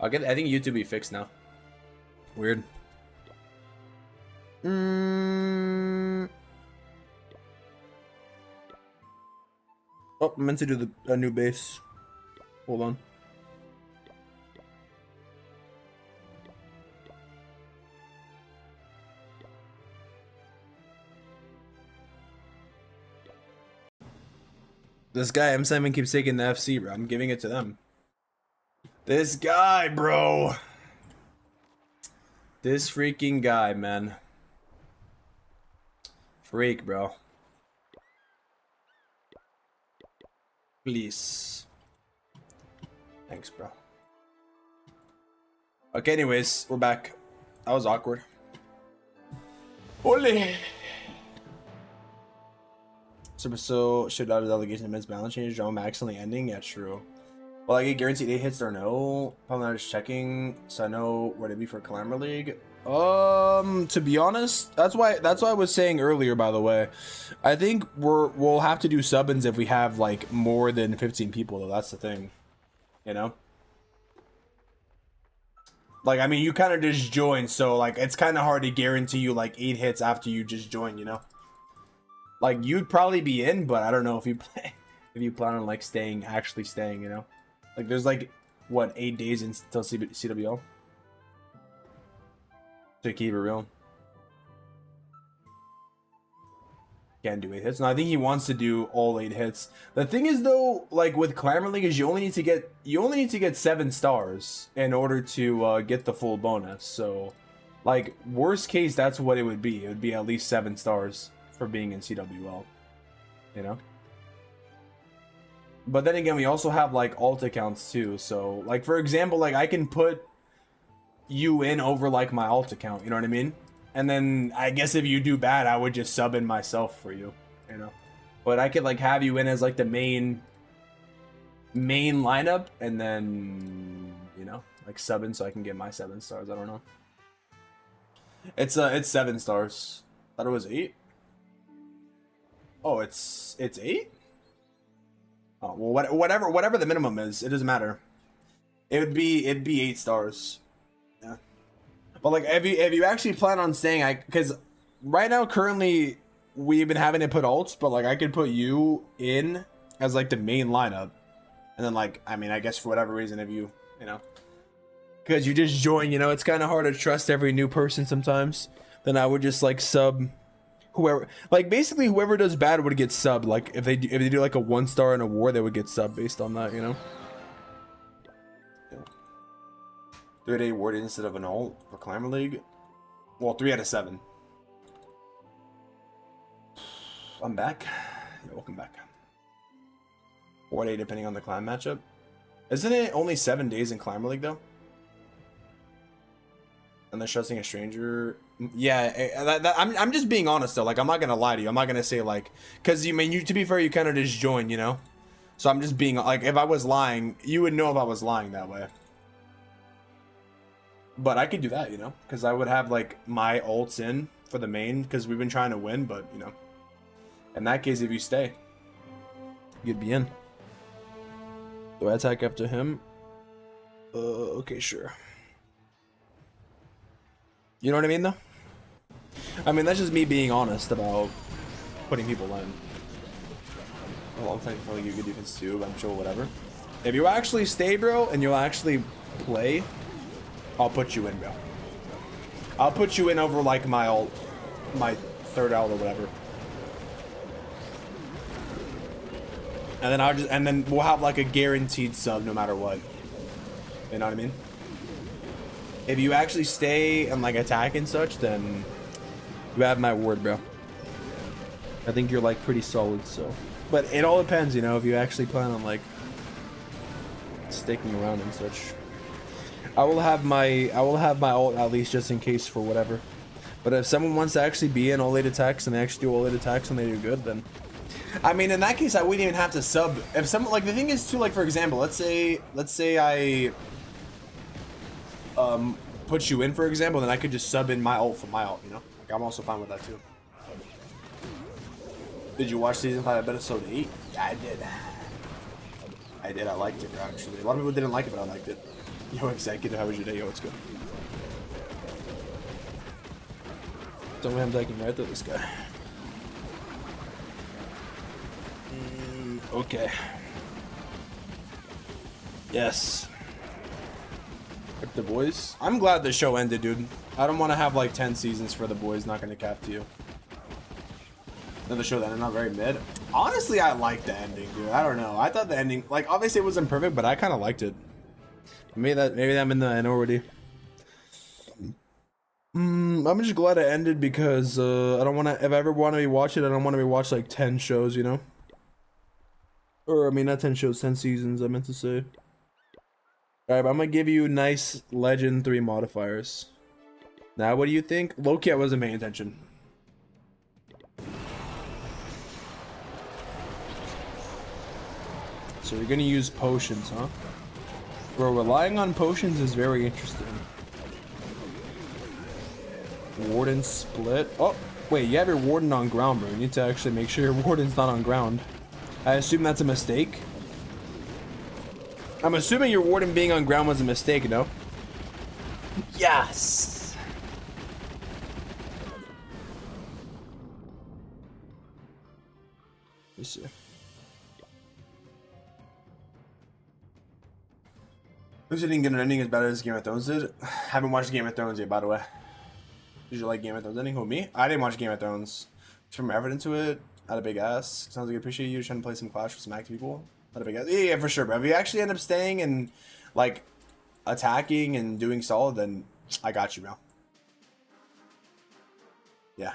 I think YouTube be fixed now. Weird. Oh, I meant to do a new base. Hold on. This guy M7 keeps taking the FC, bro. I'm giving it to them. This guy, bro. This freaking guy, man. Freak, bro. Please. Thanks, bro. Okay, anyways, we're back. That was awkward. Ole. So should out of delegation immense balance change, drama accidentally ending? Yeah, true. Well, I get guaranteed 8 hits or no. Probably not just checking, so I know where to be for Clamor League. To be honest, that's why I was saying earlier, by the way. I think we'll have to do sub-ins if we have like more than 15 people, though. That's the thing. You know? Like, I mean, you kind of just joined, so like it's kind of hard to guarantee you like 8 hits after you just joined, you know? Like, you'd probably be in, but I don't know if you plan on like actually staying, you know? Like, there's like what, 8 days until CWL to keep it real. Can't do 8 hits. No, I think he wants to do all 8 hits. The thing is, though, like with Clamor League, is you only need to get 7 stars in order to get the full bonus. So, like, worst case, that's what it would be. It would be at least 7 stars for being in CWL, you know. But then again, we also have like alt accounts too. So, like, for example, like I can put you in over like my alt account, you know what I mean? And then I guess if you do bad, I would just sub in myself for you, you know. But I could like have you in as like the main lineup, and then, you know, like sub in so I can get my 7 stars. I don't know. It's 7 stars. Thought it was 8. Oh, it's 8. Oh well, whatever the minimum is, it doesn't matter. It'd be 8 stars. Yeah. But like, if you actually plan on staying, because right now currently we've been having to put alts, but like I could put you in as like the main lineup, and then like, I mean, I guess for whatever reason, if you know, because you just join, you know, it's kind of hard to trust every new person sometimes. Then I would just like sub whoever, like basically whoever does bad would get subbed. Like if they do like a 1 star in a war, they would get subbed based on that, you know. 3-day awarded instead of an alt for Clamor League. Well, 3 out of 7. I'm back. Yeah, welcome back. 4-day depending on the clan matchup. Isn't it only 7 days in Clamor League though? And they're trusting a stranger. Yeah, I'm just being honest though. Like, I'm not gonna lie to you. I'm not gonna say like, because you mean, you, to be fair, you kind of just joined, you know. So I'm just being like, if I was lying, you would know if I was lying that way. But I could do that, you know, because I would have like my ults in for the main, because we've been trying to win. But you know, in that case, if you stay, you'd be in. Do I attack after him? Okay, sure. You know what I mean, though? I mean, that's just me being honest about putting people in. A long time for you good defense too, I'm sure, whatever. If you actually stay, bro, and you'll actually play, I'll put you in, bro. I'll put you in over like my ult, my 3rd ult or whatever. And then we'll have like a guaranteed sub no matter what. You know what I mean? If you actually stay and like attack and such, then you have my word, bro. I think you're like pretty solid, so. But it all depends, you know, if you actually plan on like sticking around and such. I will have my ult at least just in case for whatever. But if someone wants to actually be in all 8 attacks and they actually do all 8 attacks and they do good, then I mean, in that case, I wouldn't even have to sub. If someone, like, the thing is too, like, for example, let's say I put you in, for example, then I could just sub in my ult for my ult, you know? Like, I'm also fine with that too. Did you watch season 5 episode 8? Yeah, I did. I liked it, actually. A lot of people didn't like it, but I liked it. Yo, executive, how was your day? Yo, it's good. Don't have taking right to this guy. Okay. Yes. Rip the boys. I'm glad the show ended, dude. I don't want to have like 10 seasons for the boys. Not gonna cap to you. Another show that I'm not very mid. Honestly, I liked the ending, dude. I don't know. I thought the ending, like, obviously it wasn't perfect, but I kind of liked it. Maybe I'm in the end already. I'm just glad it ended because I don't want to. If I ever want to rewatch it, I don't want to rewatch like 10 shows, you know. Or I mean, not 10 shows, 10 seasons. I meant to say. All right, but I'm gonna give you nice Legend 3 modifiers. Now, what do you think? Low-key, I wasn't paying attention. So you're gonna use potions, huh? Bro, relying on potions is very interesting. Warden split. Oh, wait, you have your warden on ground, bro. You need to actually make sure your warden's not on ground. I assume that's a mistake. I'm assuming your warden being on ground was a mistake, no? Yes! Let me see. Who's didn't get an ending as bad as Game of Thrones did? Haven't watched Game of Thrones yet, by the way. Did you like Game of Thrones ending? Who, me? I didn't watch Game of Thrones. Just from effort into it. Had a big ass. Sounds like I appreciate you trying to play some Clash with some active people. Had a big ass. Yeah, for sure, bro. If you actually end up staying and, like, attacking and doing solid, then I got you, bro. Yeah.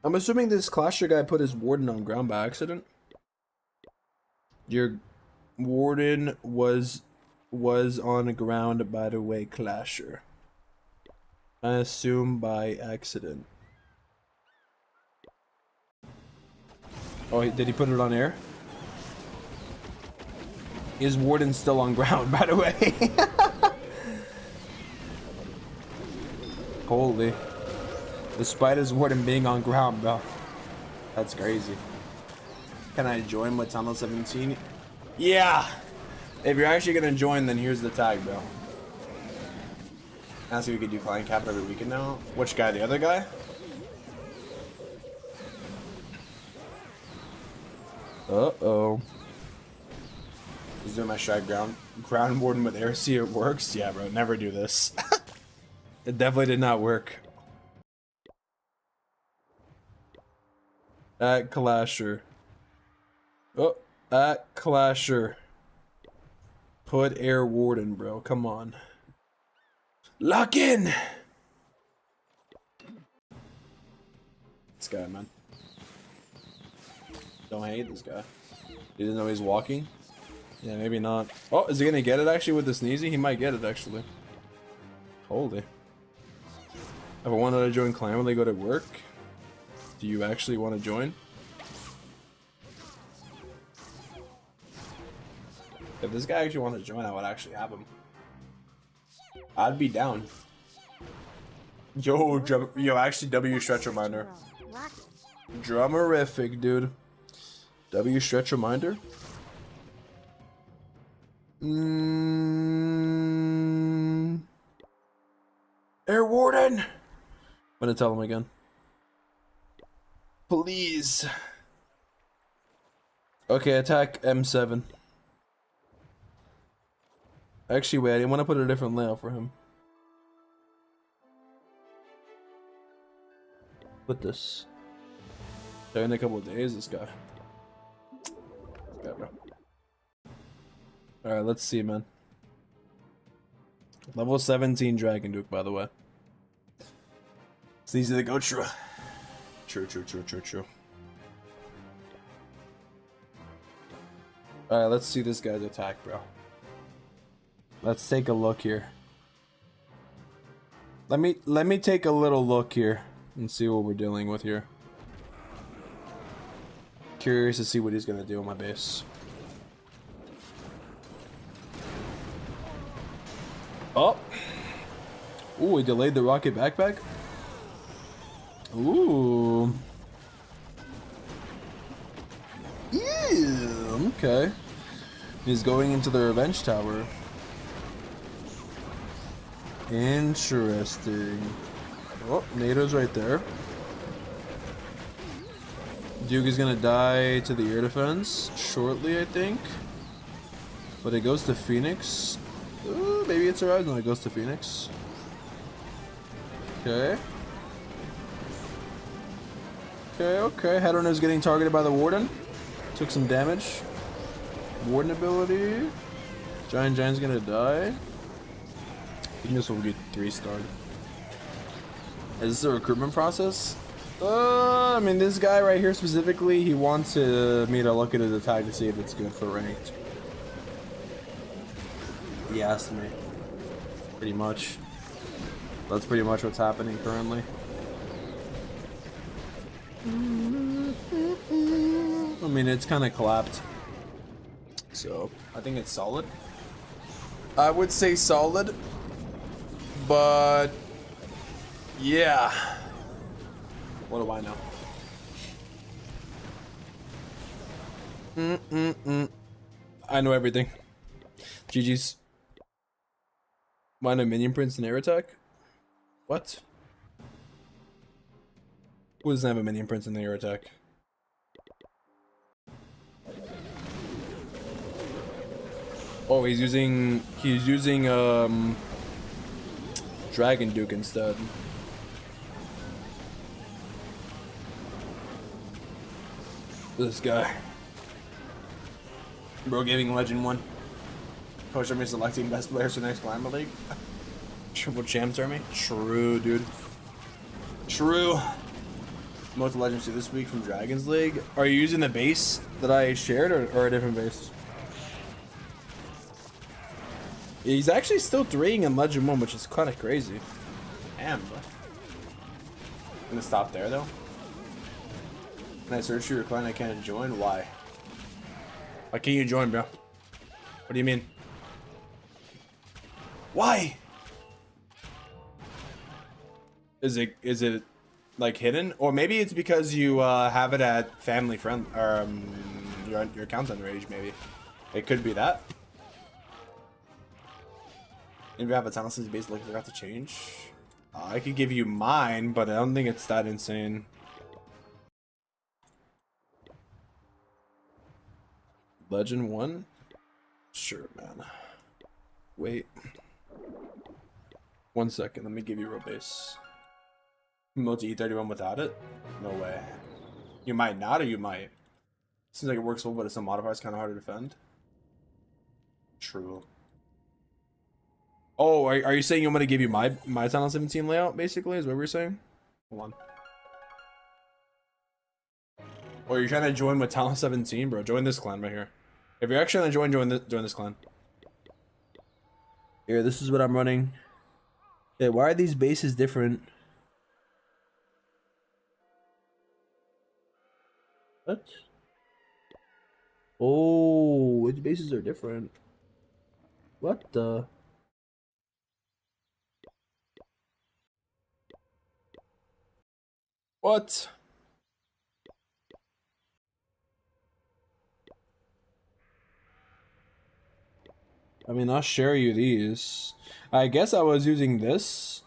I'm assuming this Clasher guy put his warden on ground by accident. Your warden was on the ground, by the way, Clasher. I assume by accident. Oh, did he put it on air? His warden's still on ground, by the way. Holy. Despite his warden being on ground, bro. That's crazy. Can I join with Tunnel 17? Yeah! If you're actually gonna join, then here's the tag, bro. Now see if we could do client cap every weekend now. Which guy? The other guy? Uh-oh. He's doing my strike ground warden with air. See, it works? Yeah, bro. Never do this. It definitely did not work. At Clasher. Oh, at Clasher. Put air warden, bro. Come on. Lock in! This guy, man. Don't hate this guy. He doesn't know he's walking. Yeah, maybe not. Oh, is he gonna get it actually with the sneezy? He might get it actually. Holy. If I wanted to join clan when they go to work, do you actually want to join? If this guy actually wanted to join, I would actually have him. I'd be down. Yo, actually, W stretch reminder. Drummerific, dude. W stretch reminder. Air warden. I'm gonna tell him again. Please. Okay, attack M7. Actually, wait, I didn't want to put a different layout for him. Put this. In a couple of days, this guy. Bro. Alright, let's see, man. Level 17 Dragon Duke, by the way. It's easy to go true. True. Alright, let's see this guy's attack, bro. Let's take a look here. Let me take a little look here and see what we're dealing with here. Curious to see what he's gonna do on my base. Oh! Ooh, he delayed the rocket backpack? Ooh. Ew. Okay. He's going into the revenge tower. Interesting. Oh, NATO's right there. Duke is gonna die to the air defense shortly, I think. But it goes to Phoenix. Ooh, maybe it survives. No, it goes to Phoenix. Okay. Okay. Headrunner's getting targeted by the Warden. Took some damage. Warden ability. Giant's gonna die. I think this will get 3-starred. Is this a recruitment process? I mean, this guy right here specifically, he wants me to look at his attack to see if it's good for ranked. He asked me. Pretty much. That's pretty much what's happening currently. I mean, it's kind of collapsed. So, I think it's solid. I would say solid. But... yeah. What do I know? I know everything. GG's. Why no minion prints in air attack? What? Who doesn't have a minion prince in the air attack? Oh, he's using Dragon Duke instead. This guy. Bro Gaming Legend 1. Coach Army selecting best players for next Climber League. Triple champs army. True, dude. True. Most legends do this week from Dragons League. Are you using the base that I shared or a different base? He's actually still 3ing in Legend 1, which is kind of crazy. Damn, bro. I'm gonna stop there though. Can I search your client? I can't join. Why? Why can't you join, bro? What do you mean? Why? Is it like hidden, or maybe it's because you have it at family friend, or your account's underage? Maybe it could be that. If you have a talent since basically forgot to change, I could give you mine, but I don't think it's that insane. Legend 1? Sure, man. Wait. 1 second, let me give you real base. Multi E31 without it? No way. You might not, or you might. Seems like it works well, but some modifiers kind of hard to defend. True. Oh, are you saying you want me to give you my Talent 17 layout, basically, is what we're saying? Hold on. Or you're trying to join with Talent 17, bro? Join this clan right here. If you're actually gonna join this clan. Here, this is what I'm running. Yeah, why are these bases different? What? Oh, which bases are different? What the? What? I mean, I'll share you these. I guess I was using this.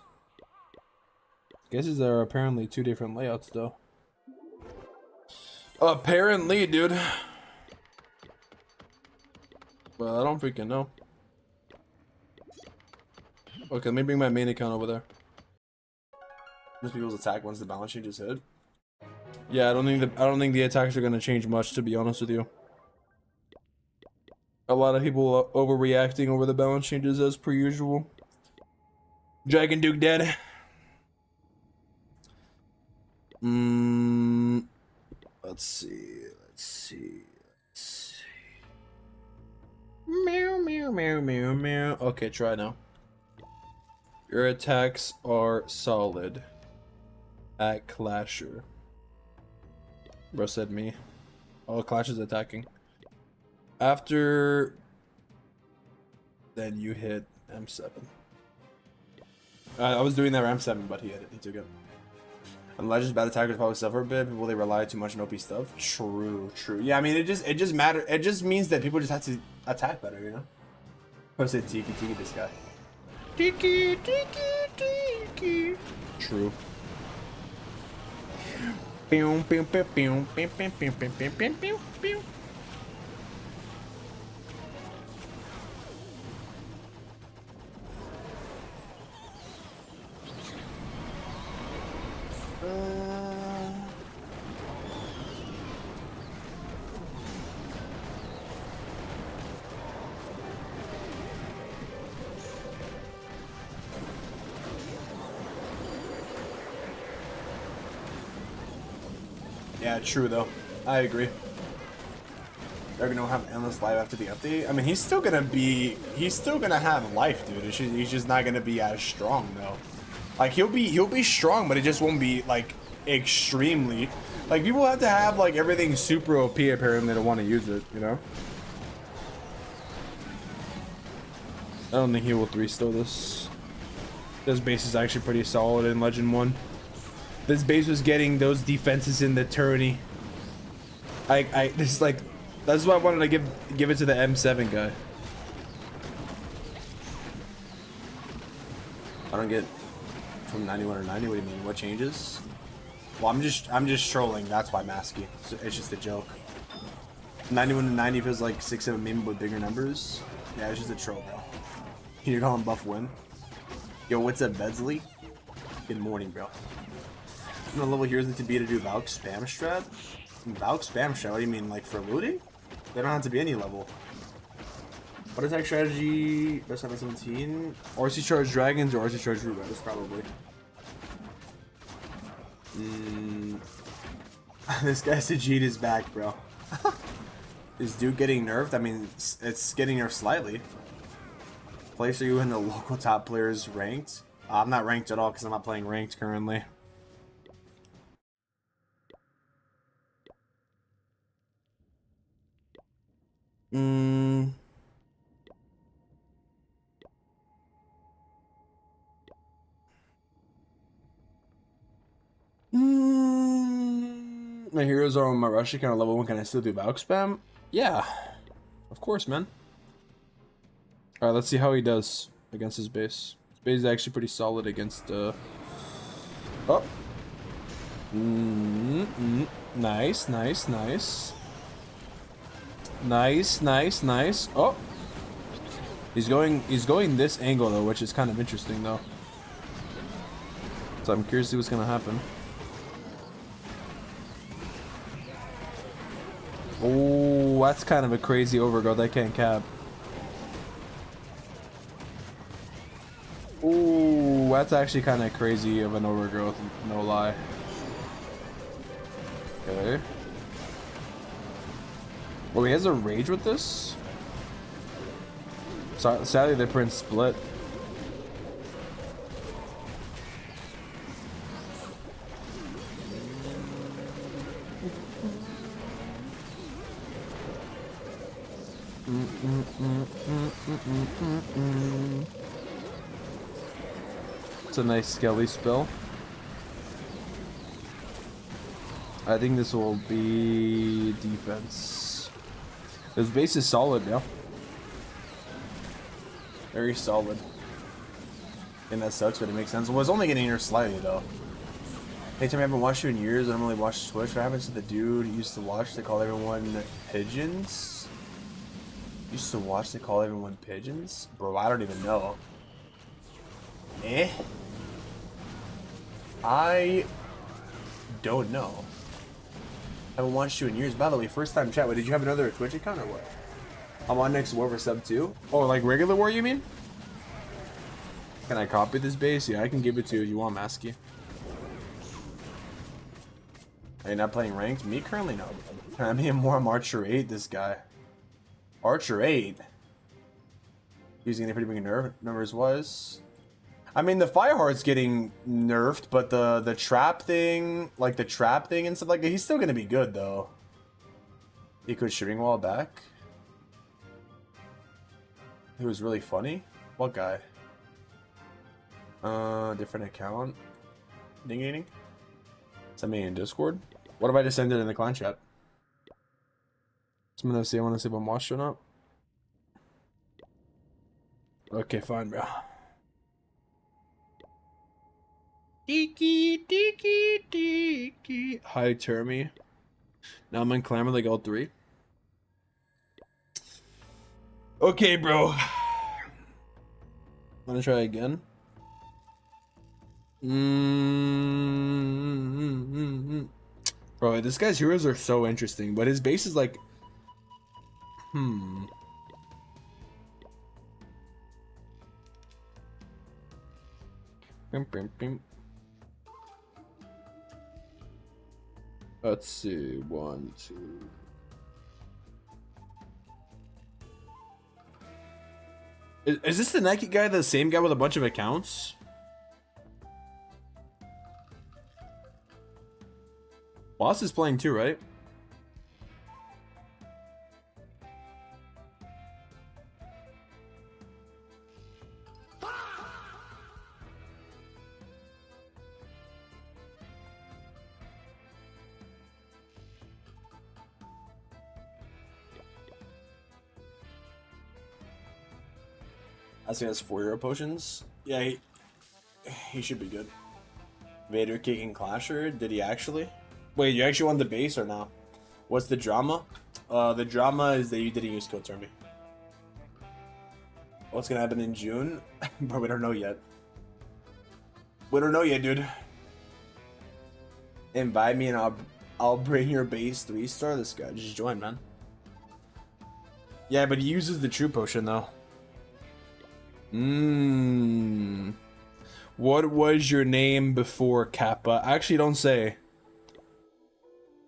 Guesses there are apparently 2 different layouts, though. Apparently, dude. Well, I don't freaking know. Okay, let me bring my main account over there. Most people's attack once the balance change is hit. Yeah, I don't think the attacks are gonna change much, to be honest with you. A lot of people are overreacting over the balance changes as per usual. Dragon Duke dead. Let's see. Meow. Okay, try now. Your attacks are solid. At Clasher. Bro said me. Oh, Clash is attacking. After... then you hit M7. I was doing that for M7, but he hit it. He took it. And Legends bad attackers probably suffer a bit. Will they rely too much on OP stuff? True, true. Yeah, I mean, it just matter. It just means that people just have to attack better, you know. I say Tiki this guy. Tiki. True. Pew, pew, pew, pew, pew, pew, pew, pew, pew, pew, pew. Yeah, true though. I agree. They're gonna have endless life after the update. I mean, he's still gonna have life, dude. He's just not gonna be as strong though. Like he'll be strong, but it just won't be like extremely. Like people have to have like everything super OP apparently to want to use it, you know. I don't think he will 3-still this. This base is actually pretty solid in Legend 1. This base was getting those defenses in the tourney. This is like, that's why I wanted to give it to the M7 guy. I don't get from 91 or 90. What do you mean? What changes? Well, I'm just trolling. That's why Masky. It's just a joke. 91 to 90 feels like 6-7 maybe with bigger numbers. Yeah, it's just a troll, bro. Can you call him Buff Win? Yo, what's up, Bedsley? Good morning, bro. The level heroes need to be to do Valk spam strat? Valk spam strat? What do you mean, like for looting? They don't have to be any level. What attack strategy? Best time 17? RC charge dragons or RC charge root riders, probably. This guy Sajid is back, bro. Is Duke getting nerfed? I mean, it's getting nerfed slightly. Place are you in the local top players ranked? I'm not ranked at all because I'm not playing ranked currently. My heroes are on my rush account level 1. Can I still do Valk spam? Yeah, of course, man. Alright, let's see how he does against his base. His base is actually pretty solid against oh. Nice. Nice. Oh. He's going this angle though, which is kind of interesting though. So I'm curious to see what's gonna happen. Oh, that's kind of a crazy overgrowth. I can't cap. Oh, that's actually kind of crazy of an overgrowth, no lie. Okay. Oh, he has a rage with this? So, sadly, the print split. It's a nice Skelly spell. I think this will be defense. This base is solid, yeah. Very solid. And that sucks, but it makes sense. Well, it's only getting nerfed slightly, though. Anytime I haven't watched you in years, I don't really watch Twitch. What happens to the dude who used to watch to call everyone pigeons? Used to watch to call everyone pigeons? Bro, I don't even know. I don't know. I haven't watched you in years. By the way, first time chat. Wait, did you have another Twitch account or what? I'm on next war for sub 2. Oh, like regular war, you mean? Can I copy this base? Yeah, I can give it to you if you want, Masky. Are you not playing ranked? Me currently, no. Can I be more Archer 8? This guy. Archer 8? Using a pretty big nerf numbers was. I mean, the Fireheart's getting nerfed, but the trap thing, like the trap thing and stuff like that, he's still gonna be good though. He could shooting wall back. He was really funny. What guy? Different account. Ding ding. Send me in Discord. What if I just send it in the clan chat? I'm gonna see. I want to see if I'm watched or not. Okay, fine, bro. Deeky, deeky, deeky. Hi, Termy. Now I'm in clan with like all 3. Okay, bro. Wanna try again? Bro, this guy's heroes are so interesting, but his base is like, Bim, bim, bim. Let's see, 1, 2. Is this the Nike guy, the same guy with a bunch of accounts? Boss is playing too, right? I think that's 4 hero potions. Yeah, he should be good. Vader kicking Clasher. Did he actually? Wait, you actually won the base or not? What's the drama? The drama is that you didn't use Kill Turn Me. What's gonna happen in June? But we don't know yet. We don't know yet, dude. Invite me and I'll bring your base 3-star. This guy just joined, man. Yeah, but he uses the true potion though. What was your name before Kappa? Actually, don't say.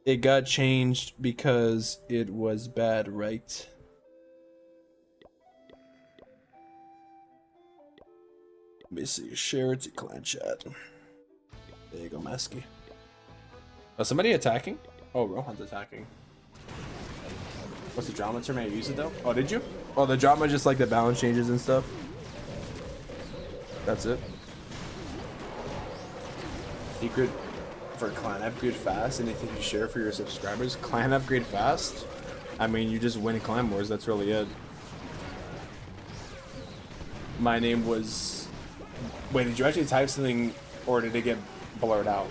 It got changed because it was bad, right? Let me see. Share it to clan chat. There you go, Masky. Oh, somebody attacking? Oh, Rohan's attacking. What's the drama term? I use it though? Oh, did you? Oh, the drama just like the balance changes and stuff. That's it. Secret for clan upgrade fast. Anything you share for your subscribers? Clan upgrade fast? I mean, you just win clan wars. That's really it. My name was... Wait, did you actually type something or did it get blurred out?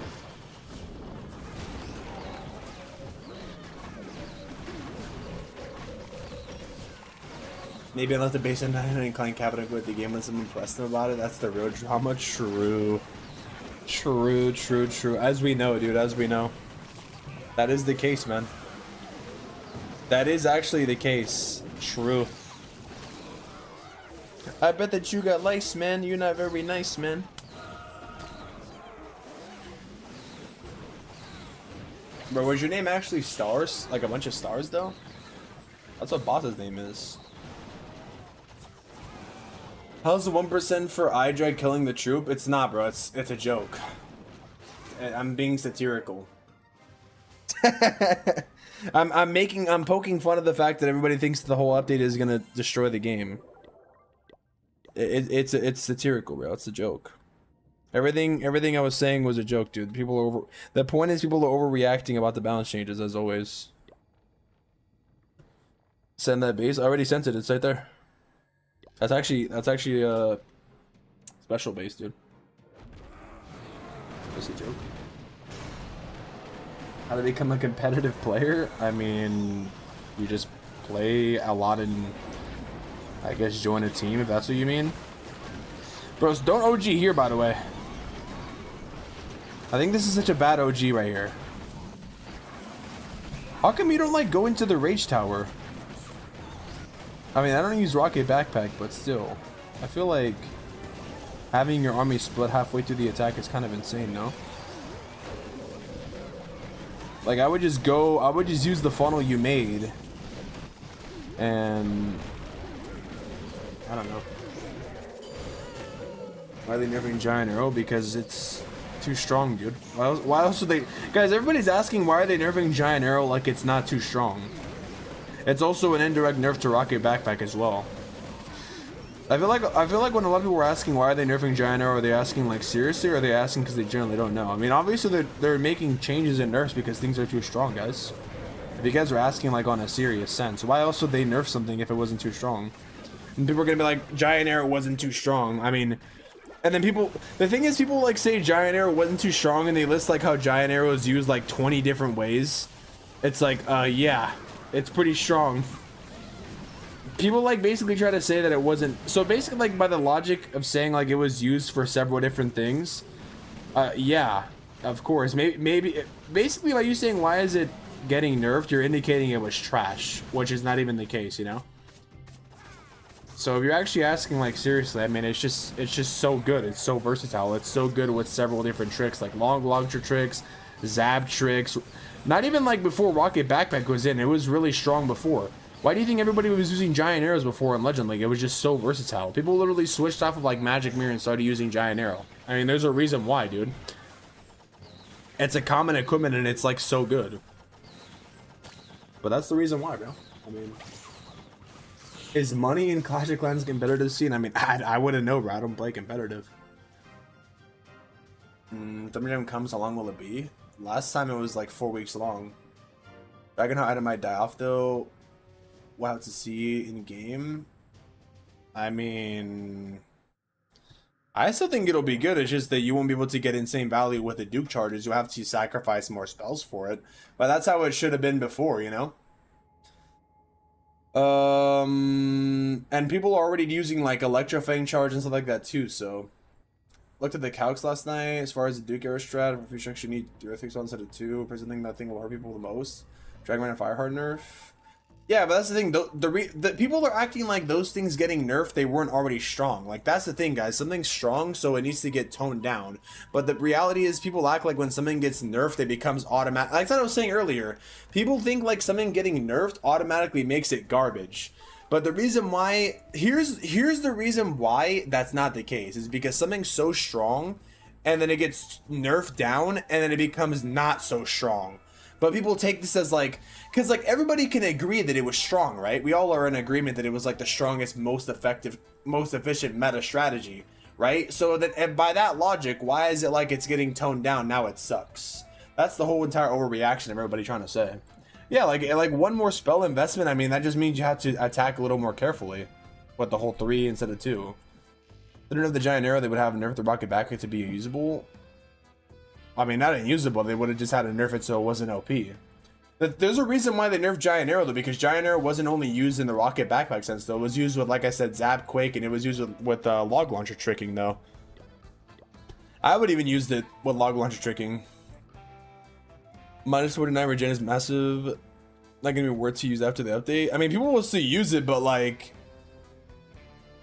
Maybe I left the base at 900 clan cabinet with the game when someone pressed them about it. That's the real drama. True. True, true, true. As we know, dude, as we know. That is the case, man. That is actually the case. True. I bet that you got lice, man. You're not very nice, man. Bro, was your name actually stars? Like a bunch of stars, though? That's what boss's name is. How's the 1% for Idra killing the troop? It's not, bro. It's a joke. I'm being satirical. I'm poking fun of the fact that everybody thinks the whole update is gonna destroy the game. It's satirical, bro. It's a joke. Everything I was saying was a joke, dude. People are over. The point is, people are overreacting about the balance changes, as always. Send that base. I already sent it. It's right there. That's actually a special base, dude. Just a joke. How to become a competitive player? I mean, you just play a lot and I guess join a team if that's what you mean. Bros, don't OG here, by the way. I think this is such a bad OG right here. How come you don't like go into the rage tower? I mean, I don't use rocket backpack, but still, I feel like having your army split halfway through the attack is kind of insane, no? Like, I would just use the funnel you made, and I don't know. Why are they nerfing Giant Arrow? Because it's too strong, dude. Why else would they? Guys, everybody's asking why are they nerfing Giant Arrow like it's not too strong. It's also an indirect nerf to rocket backpack as well. I feel like when a lot of people were asking why are they nerfing Giant Arrow, are they asking like seriously, or are they asking because they generally don't know? I mean, obviously they're making changes in nerfs because things are too strong, guys. If you guys are asking like on a serious sense, why else would they nerf something if it wasn't too strong? And people are gonna be like, Giant Arrow wasn't too strong. I mean, and then the thing is, people like say Giant Arrow wasn't too strong, and they list like how Giant Arrow is used like 20 different ways. It's like, yeah, it's pretty strong. People like basically try to say that it wasn't. So basically, like by the logic of saying like it was used for several different things, yeah, of course. Maybe basically by you saying why is it getting nerfed, you're indicating it was trash, which is not even the case, you know. So if you're actually asking like seriously, I mean, it's just so good. It's so versatile. It's so good with several different tricks, like long launcher tricks, zap tricks. Not even like before Rocket Backpack was in, it was really strong before. Why do you think everybody was using Giant Arrows before in Legend League? It was just so versatile. People literally switched off of like Magic Mirror and started using Giant Arrow. I mean, there's a reason why, dude. It's a common equipment and it's like so good. But that's the reason why, bro. I mean, is money in Clash of Clans competitive scene? I mean, I wouldn't know, bro. I don't play competitive. Thumbnail comes, how long will it be? Last time it was like 4 weeks long. Dragon Heart item might die off though. Wow, to see in game. I mean, I still think it'll be good. It's just that you won't be able to get insane value with the Duke charges. You'll have to sacrifice more spells for it. But that's how it should have been before, you know? And people are already using like Electrofang charge and stuff like that too, so. Looked at the calcs last night as far as the Duke arrow strat. If you actually need 3 Earthquakes on instead of 2, person think that thing will hurt people the most. Dragon and Fireheart nerf. Yeah, but that's the thing. The people are acting like those things getting nerfed, they weren't already strong. Like, that's the thing, guys. Something's strong, so it needs to get toned down. But the reality is, people act like when something gets nerfed, it becomes automatic. Like I was saying earlier, people think like something getting nerfed automatically makes it garbage. But the reason why, here's the reason why that's not the case, is because something's so strong, and then it gets nerfed down, and then it becomes not so strong. But people take this as like, because like everybody can agree that it was strong, right? We all are in agreement that it was like the strongest, most effective, most efficient meta strategy, right? So that, and by that logic, why is it like it's getting toned down? Now it sucks. That's the whole entire overreaction of everybody trying to say. Yeah, like one more spell investment, I mean, that just means you have to attack a little more carefully with the whole 3 instead of 2. They don't have the Giant Arrow, they would have nerfed the Rocket Backpack to be usable. I mean, not unusable, they would have just had to nerf it so it wasn't OP. There's a reason why they nerfed Giant Arrow, though, because Giant Arrow wasn't only used in the Rocket Backpack sense, though. It was used with, like I said, Zap, Quake, and it was used with Log Launcher tricking, though. I would even use it with Log Launcher tricking. Minus 49 regen is massive. Not gonna be worth to use after the update. I mean, people will still use it, but like,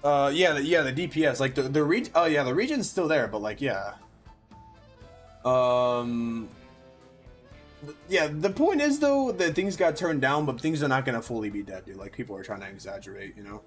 yeah, the DPS, like the regen. Oh yeah, the regen's still there, but like, yeah. Yeah, the point is though that things got turned down, but things are not gonna fully be dead, dude. Like, people are trying to exaggerate, you know.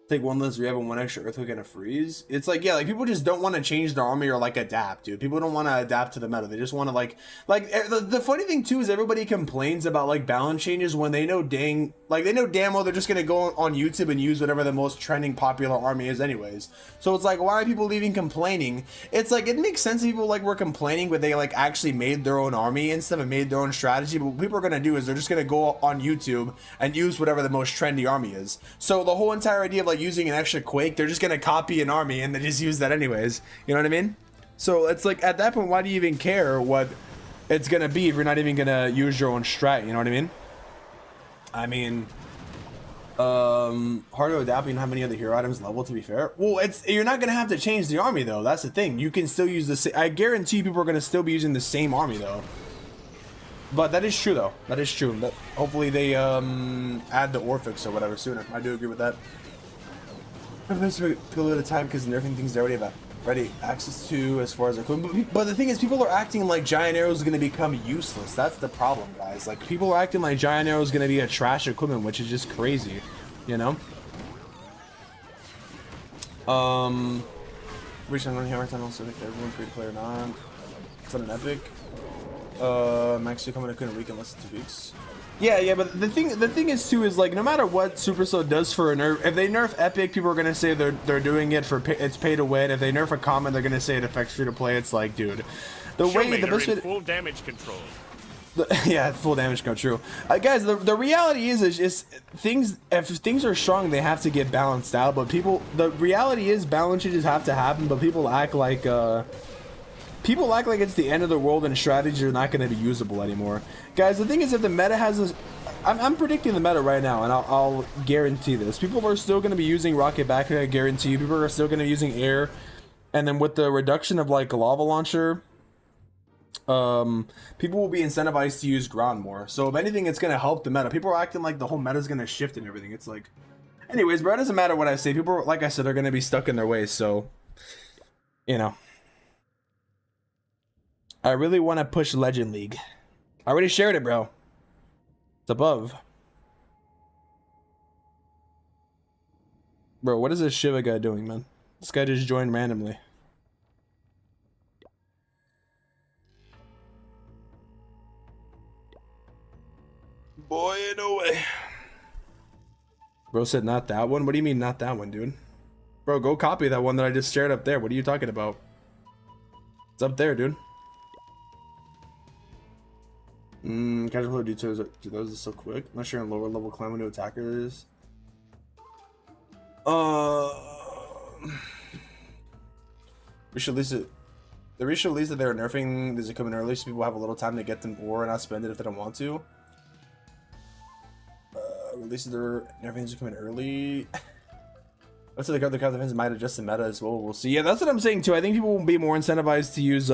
Take one less rehab and one extra earthquake and a freeze. It's like, yeah, like people just don't want to change their army or like adapt, dude. People don't want to adapt to the meta. They just want to like the funny thing too is everybody complains about like balance changes when they know damn well they're just gonna go on YouTube and use whatever the most trending popular army is anyways. So it's like, why are people even complaining? It's like, it makes sense if people like were complaining, but they like actually made their own army and stuff and made their own strategy. But what people are gonna do is they're just gonna go on YouTube and use whatever the most trendy army is. So the whole entire idea of like using an extra Quake, they're just gonna copy an army and they just use that anyways. You know what I mean? So it's like, at that point, why do you even care what it's gonna be if you're not even gonna use your own strat? You know what I mean? I mean, hard to adapt. You don't have many other hero items level, to be fair. Well, you're not gonna have to change the army though. That's the thing. You can still use the same. I guarantee people are gonna still be using the same army though. But that is true though. That is true. That hopefully they add the Orphix or whatever sooner. I do agree with that. I'm going to feel at a time because nerfing things they already have ready access to as far as equipment. But the thing is, people are acting like Giant Arrow is going to become useless. That's the problem, guys. Like, people are acting like Giant Arrow is going to be a trash equipment, which is just crazy, you know? Reach on hammer tunnel, so if everyone free to play or not. It's on an epic. Max 2 coming to couldn't week in less than 2 weeks. Yeah, but the thing is too is like no matter what Supercell does for a nerf, if they nerf Epic, people are gonna say they're doing it for it's pay to win. If they nerf a common, they're gonna say it affects free to play. It's like, dude, the best way full damage control. Yeah, full damage control. Guys, the reality is just things. If things are strong, they have to get balanced out. But the reality is balance changes have to happen. But people act like it's the end of the world and strategies are not going to be usable anymore. Guys, the thing is, if the meta has this, I'm predicting the meta right now, and I'll guarantee this. People are still going to be using rocket backpack. I guarantee you. People are still going to be using air, and then with the reduction of like a lava launcher. People will be incentivized to use ground more. So if anything, it's gonna help the meta. People are acting like the whole meta is gonna shift and everything. It's like, anyways, bro, it doesn't matter what I say. People, like I said, are gonna be stuck in their ways. So, you know, I really want to push Legend League. I already shared it, bro. It's above. Bro, what is this Shiva guy doing, man? This guy just joined randomly. Boy, no way. Bro said not that one. What do you mean not that one, dude? Bro, go copy that one that I just shared up there. What are you talking about? It's up there, dude. Casual flow details. Dude, those are so quick. Unless you're in lower level climbing to attackers. We should release it. The reason release that they're nerfing these equipment early so people have a little time to get them or not spend it if they don't want to. Release their nerfing equipment early. Let's say the defense might adjust the meta as well. We'll see. Yeah, that's what I'm saying too. I think people will be more incentivized to use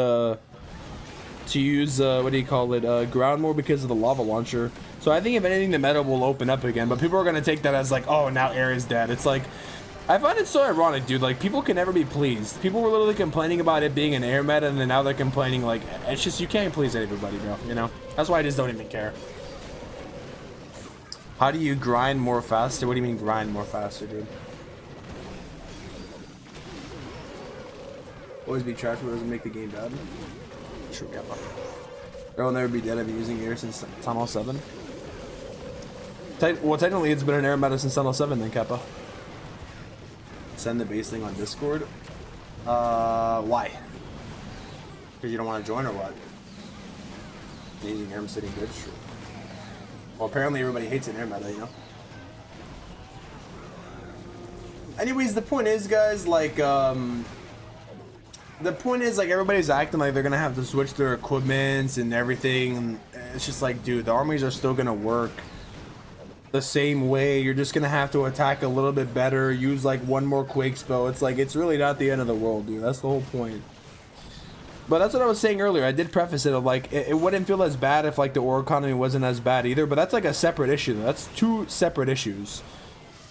what do you call it? Ground more because of the lava launcher. So I think if anything, the meta will open up again. But people are gonna take that as like, oh, now air is dead. It's like, I find it so ironic, dude. Like, people can never be pleased. People were literally complaining about it being an air meta, and then now they're complaining like, it's just you can't please everybody, bro. You know? That's why I just don't even care. How do you grind more faster? What do you mean grind more faster, dude? Always be trash, but it doesn't make the game bad. True, Kappa. There will never be dead. I've been using air since Tunnel 7. Well, technically, it's been an air meta since Tunnel 7, then, Kappa. Send the base link on Discord. Why? Because you don't want to join or what? Using air sitting good, sure. Well, apparently everybody hates an air meta, you know? Anyways, the point is, guys, like, everybody's acting like they're gonna have to switch their equipment and everything. And it's just like, dude, the armies are still gonna work the same way. You're just gonna have to attack a little bit better, use like one more Quake spell. It's like, it's really not the end of the world, dude. That's the whole point. But that's what I was saying earlier. I did preface it of like, it wouldn't feel as bad if like the ore economy wasn't as bad either. But that's like a separate issue. That's two separate issues.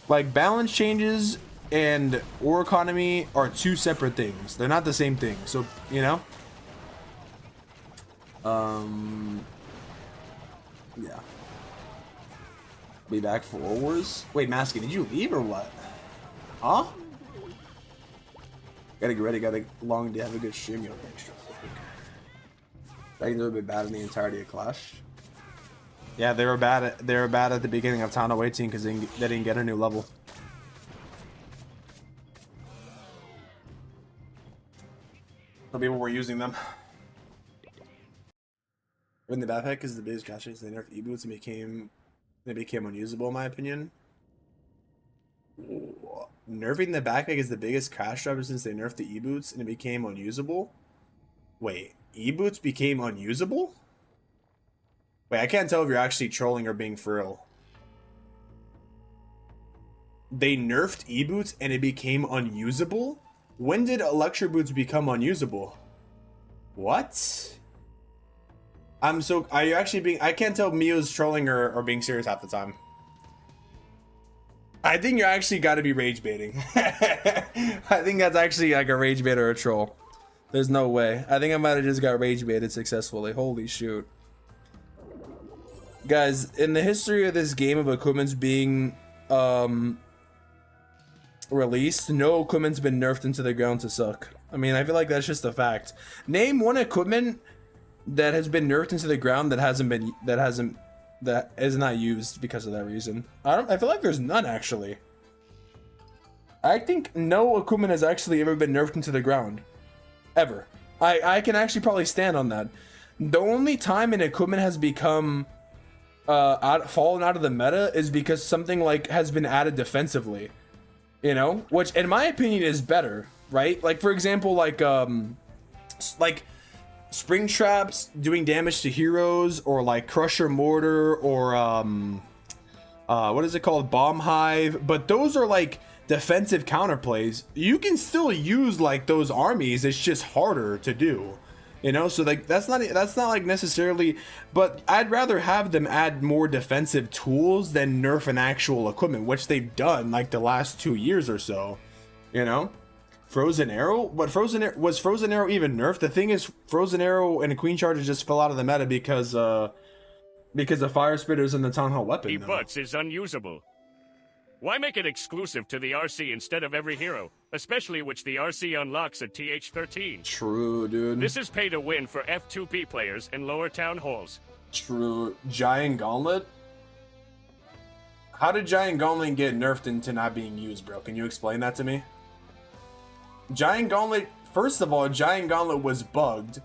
Like, balance changes and ore economy are two separate things. They're not the same thing. So, you know? Yeah. Be back for Wars? Wait, Masky, did you leave or what? Huh? Gotta get ready, gotta long day, have a good stream, you know, extra quick. Dragons are a bit bad in the entirety of Clash. Yeah, they were bad at the beginning of Town 18 because they didn't get a new level. Some people were using them. When the backpack is the biggest cash chase, they nerfed e-boots and they became unusable in my opinion. Nerfing the backpack is the biggest crash driver since they nerfed the e-boots and it became unusable. Wait, e-boots became unusable? Wait, I can't tell if you're actually trolling or being for real. They nerfed e-boots and it became unusable? When did Electro boots become unusable? What? Are you actually being, I can't tell if Mio's trolling or being serious half the time. I think you're actually gotta be rage baiting. I think that's actually like a rage bait or a troll. There's no way. I think I might have just got rage baited successfully. Holy shoot. Guys, in the history of this game of equipment's being released, no equipment's been nerfed into the ground to suck. I mean, I feel like that's just a fact. Name one equipment that has been nerfed into the ground that hasn't that is not used because of that reason. I feel like there's none actually. I think no equipment has actually ever been nerfed into the ground, ever. I can actually probably stand on that. The only time an equipment has become fallen out of the meta is because something like has been added defensively, you know, which in my opinion is better, right? Like for example, like spring traps doing damage to heroes, or like crusher mortar, or what is it called, bomb hive. But those are like defensive counterplays. You can still use like those armies, it's just harder to do, you know. So like that's not like necessarily, but I'd rather have them add more defensive tools than nerf an actual equipment, which they've done like the last 2 years or so, you know. Frozen arrow, but frozen arrow even nerfed? The thing is, frozen arrow and queen charger just fell out of the meta because the fire spitters and the town hall weapon. Butts is unusable. Why make it exclusive to the RC instead of every hero, especially which the RC unlocks at TH13? True, dude. This is pay to win for F2P players in lower town halls. True. Giant Gauntlet? How did Giant Gauntlet get nerfed into not being used, bro? Can you explain that to me? Giant Gauntlet, first of all, Giant Gauntlet was bugged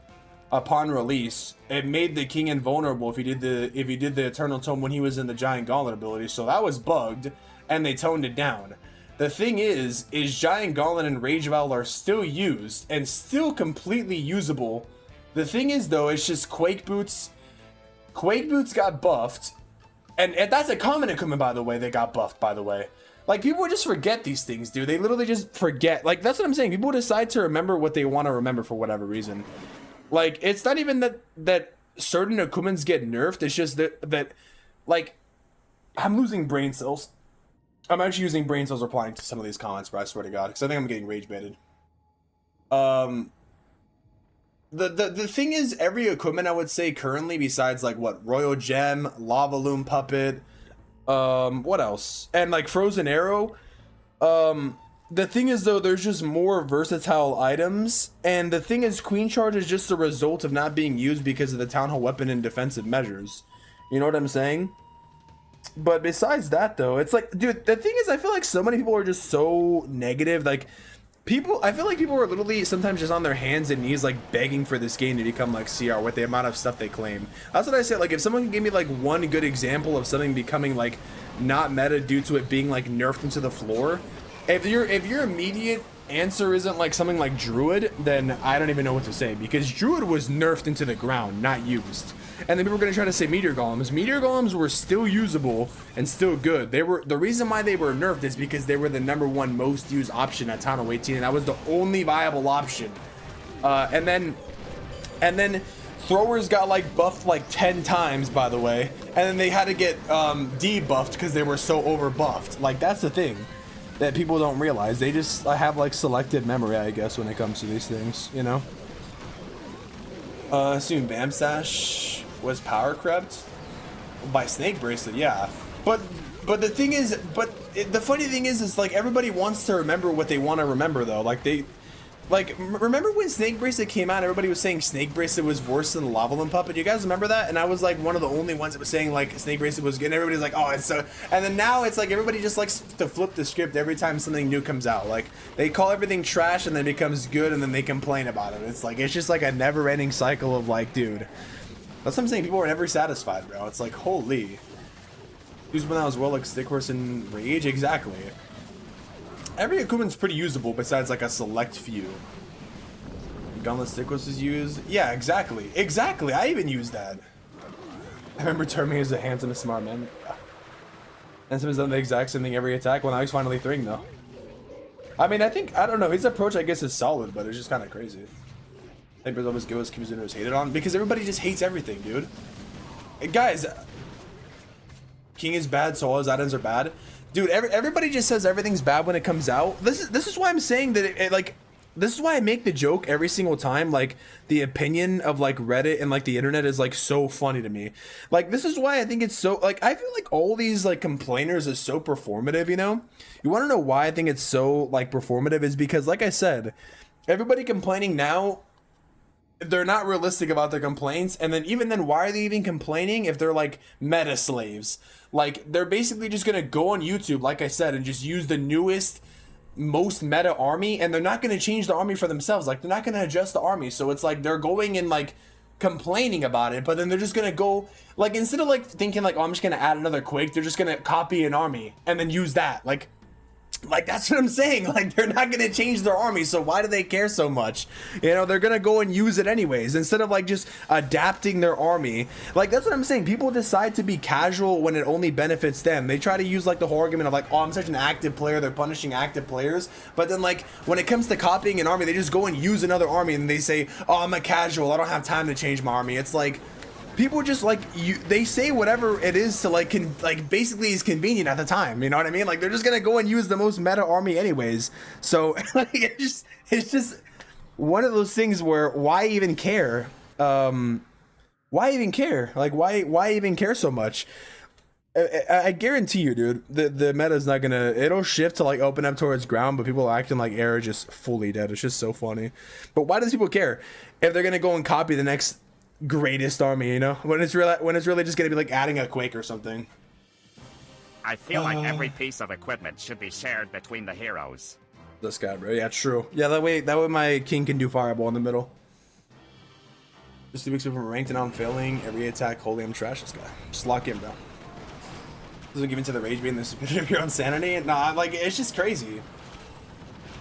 upon release. It made the king invulnerable if he did the Eternal Tome when he was in the Giant Gauntlet ability, so that was bugged. And they toned it down. The thing is Giant Gauntlet and Rage Valve are still used and still completely usable. The thing is though, it's just Quake Boots. Quake Boots got buffed, and that's a common equipment, by the way. They got buffed, by the way. Like, people just forget these things, dude. They literally just forget. Like, that's what I'm saying. People decide to remember what they want to remember for whatever reason. Like, it's not even that certain equipments get nerfed. It's just that like, I'm losing brain cells. I'm actually using brain cells replying to some of these comments, bro. I swear to God, because I think I'm getting rage baited. The thing is, every equipment I would say currently, besides like what, Royal Gem, Lava Loom Puppet, what else, and like Frozen Arrow. The thing is though, there's just more versatile items, and the thing is, Queen Charge is just a result of not being used because of the Town Hall weapon and defensive measures. You know what I'm saying? But besides that though, it's like, dude, the thing is, I feel like so many people are just so negative. Like, I feel like people are literally sometimes just on their hands and knees, like begging for this game to become like CR with the amount of stuff they claim. That's what I said. Like, if someone can give me like one good example of something becoming like not meta due to it being like nerfed into the floor, if your immediate answer isn't like something like Druid, then I don't even know what to say, because Druid was nerfed into the ground, not used. And then people are going to try to say Meteor Golems. Meteor Golems were still usable and still good. They were, the reason why they were nerfed is because they were the #1 most used option at Town Hall 18, and that was the only viable option. And then throwers got like buffed like 10 times, by the way, and then they had to get debuffed because they were so over buffed. Like, that's the thing that people don't realize. They just have like selective memory, I guess, when it comes to these things, you know. Assume Bamstash was power crept by Snake Bracelet, yeah. But the thing is, the funny thing is like, everybody wants to remember what they want to remember though. Like, remember when Snake Bracelet came out, everybody was saying Snake Bracelet was worse than Lava Limb Puppet? You guys remember that? And I was like one of the only ones that was saying like Snake Bracelet was good, and everybody's like, oh, it's so... And then now it's like everybody just likes to flip the script every time something new comes out. Like, they call everything trash and then it becomes good and then they complain about it. It's like, it's just like a never-ending cycle of like, dude. That's what I'm saying, people are never satisfied, bro. It's like, holy. Who's when I was well, like Stick Horse and Rage? Exactly. Every equipment's pretty usable besides like a select few. Gauntlet Stick Horse is used. Yeah, exactly. Exactly. I even used that. I remember terming as a handsome and smart man. Handsome has done the exact same thing every attack. Well, now he's finally 3ing though. I mean, I don't know. His approach, I guess, is solid, but it's just kind of crazy. I think there's always Ghost Community is hated on because everybody just hates everything, dude. Hey, guys, King is bad, so all his items are bad. Dude, everybody just says everything's bad when it comes out. This is why I'm saying that this is why I make the joke every single time. Like, the opinion of like Reddit and like the internet is like so funny to me. Like, this is why I think it's so, like, I feel like all these like complainers is so performative, you know? You want to know why I think it's so like performative is because, like I said, everybody complaining now they're not realistic about their complaints, and then even then, why are they even complaining if they're like meta slaves? Like, they're basically just gonna go on YouTube, like I said, and just use the newest, most meta army, and they're not gonna change the army for themselves. Like, they're not gonna adjust the army, so it's like they're going and like complaining about it, but then they're just gonna go like, instead of like thinking like, oh, I'm just gonna add another Quake, they're just gonna copy an army and then use that. Like that's what I'm saying. Like, they're not gonna change their army, so why do they care so much? You know, they're gonna go and use it anyways instead of like just adapting their army. Like, that's what I'm saying. People decide to be casual when it only benefits them. They try to use like the whole argument of like, oh, I'm such an active player, they're punishing active players. But then like when it comes to copying an army, they just go and use another army and they say, oh, I'm a casual, I don't have time to change my army. It's like, people just like, they say whatever it is to like basically is convenient at the time, you know what I mean? Like, they're just gonna go and use the most meta army anyways, so like, it's just one of those things where why even care? Why even care? Like, why even care so much? I guarantee you, dude, the meta is not gonna, it'll shift to like open up towards ground, but people are acting like air is just fully dead. It's just so funny. But why does people care if they're gonna go and copy the next greatest army, you know, when it's really just gonna be like adding a Quake or something? I feel like every piece of equipment should be shared between the heroes. This guy, bro. Yeah, true. Yeah, that way my king can do fireball in the middle. Just 2 weeks from ranked and I'm failing every attack. Holy, I'm trash. This guy. Just lock in, bro. Doesn't give into the rage being the stupidity of your own sanity. Nah, like, it's just crazy.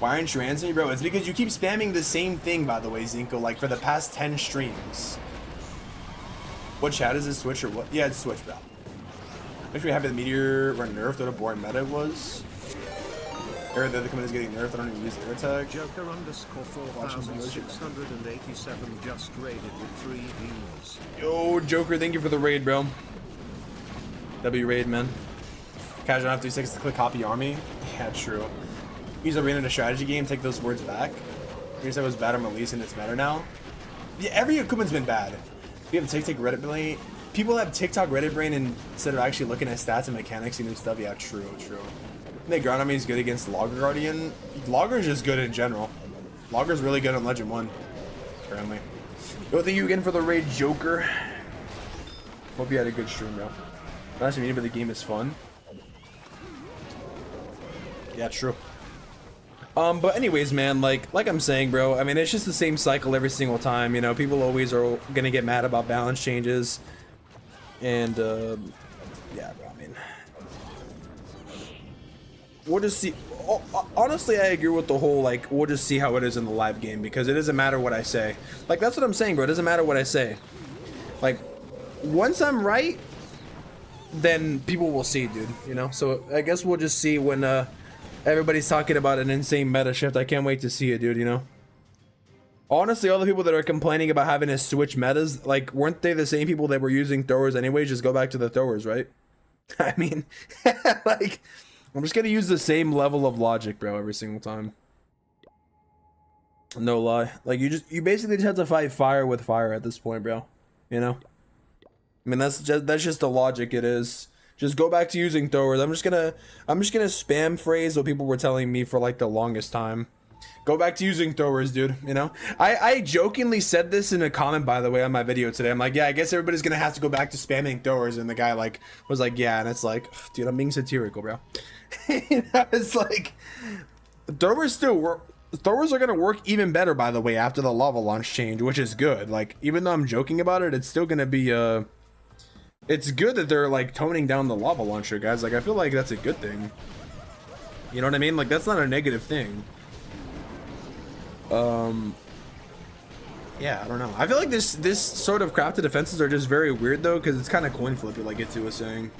Why aren't you answering me, bro? It's because you keep spamming the same thing, by the way, Zinko, like for the past 10 streams. What chat is this, Switch or what? Yeah, it's Switch, bro. Make sure you have the meteor or nerfed. What a boring meta it was. Air the other command is getting nerfed. I don't even use air attack. Joker underscore 4687 just raided with 3 views. Yo, Joker, thank you for the raid, bro. W raid, man. Casual after 3 seconds to click copy army. Yeah, true. Use arena in a strategy game. Take those words back. You said it was bad. I'm releasing. It's better now. Yeah, every equipment's been bad. We have TikTok Reddit brain. People have TikTok Reddit brain instead of actually looking at stats and mechanics and new stuff. Yeah, true. The ground army is good against Logger Guardian. Logger is just good in general. Logger's really good on Legend 1, apparently. Yo, thank you again for the raid, Joker. Hope you had a good stream, bro. Last meeting, but the game is fun. Yeah, true. But anyways, man, like I'm saying, bro, I mean, it's just the same cycle every single time, you know. People always are gonna get mad about balance changes. And, yeah, bro, I mean, we'll just see. Honestly, I agree with the whole, like, we'll just see how it is in the live game, because it doesn't matter what I say. Like, that's what I'm saying, bro. It doesn't matter what I say. Like, once I'm right, then people will see, dude, you know? So I guess we'll just see when, everybody's talking about an insane meta shift. I can't wait to see it, dude, you know? Honestly, all the people that are complaining about having to switch metas, like, weren't they the same people that were using throwers anyway? Just go back to the throwers, right? I mean, like, I'm just gonna use the same level of logic, bro, every single time. No lie. Like, you basically just have to fight fire with fire at this point, bro. You know? I mean, that's just the logic it is. Just go back to using throwers. I'm just gonna spam phrase what people were telling me for like the longest time. Go back to using throwers, dude, you know? I jokingly said this in a comment, by the way, on my video today. I'm like, yeah, I guess everybody's gonna have to go back to spamming throwers, and the guy like was like, yeah, and it's like, dude, I'm being satirical, bro. You know, it's like, throwers still work. Throwers are gonna work even better, by the way, after the lava launch change, which is good. Like, even though I'm joking about it, it's still gonna be it's good that they're like toning down the lava launcher, guys. Like, I feel like that's a good thing. You know what I mean? Like, that's not a negative thing. Yeah, I don't know. I feel like this sort of crafted defenses are just very weird though, because it's kind of coin flippy, like Itsu was saying.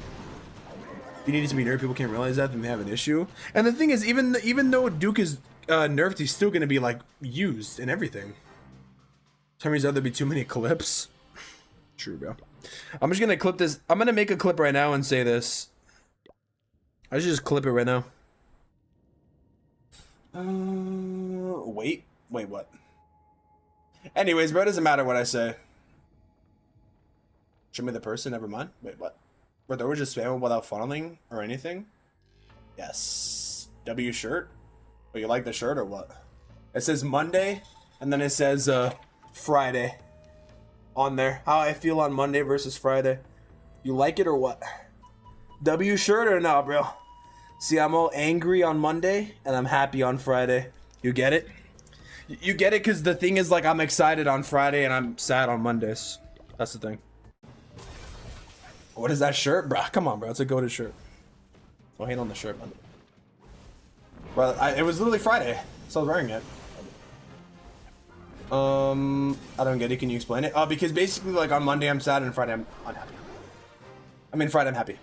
You need it to be nerfed. People can't realize that, then they have an issue. And the thing is, even though Duke is nerfed, he's still gonna be like used in everything. Turns out there'd be too many clips. True, bro. I'm just gonna clip this. I'm gonna make a clip right now and say this. I should just clip it right now. Wait, what? Anyways, bro, it doesn't matter what I say. Show me the person, never mind. Wait, what? Bro, they were just spamming without funneling or anything? Yes. W shirt? Oh, you like the shirt or what? It says Monday, and then it says, Friday on there. How I feel on Monday versus Friday. You like it or what? W shirt or no, bro? See, I'm all angry on Monday and I'm happy on Friday. You get it? You get it, because the thing is, like, I'm excited on Friday and I'm sad on Mondays. That's the thing. What is that shirt, bro? Come on, bro. It's a goated shirt. Don't hate on the shirt, man. Bro, it was literally Friday, so I was wearing it. I don't get it. Can you explain it? Because basically, like, on Monday I'm sad and Friday I'm unhappy. I mean, Friday I'm happy.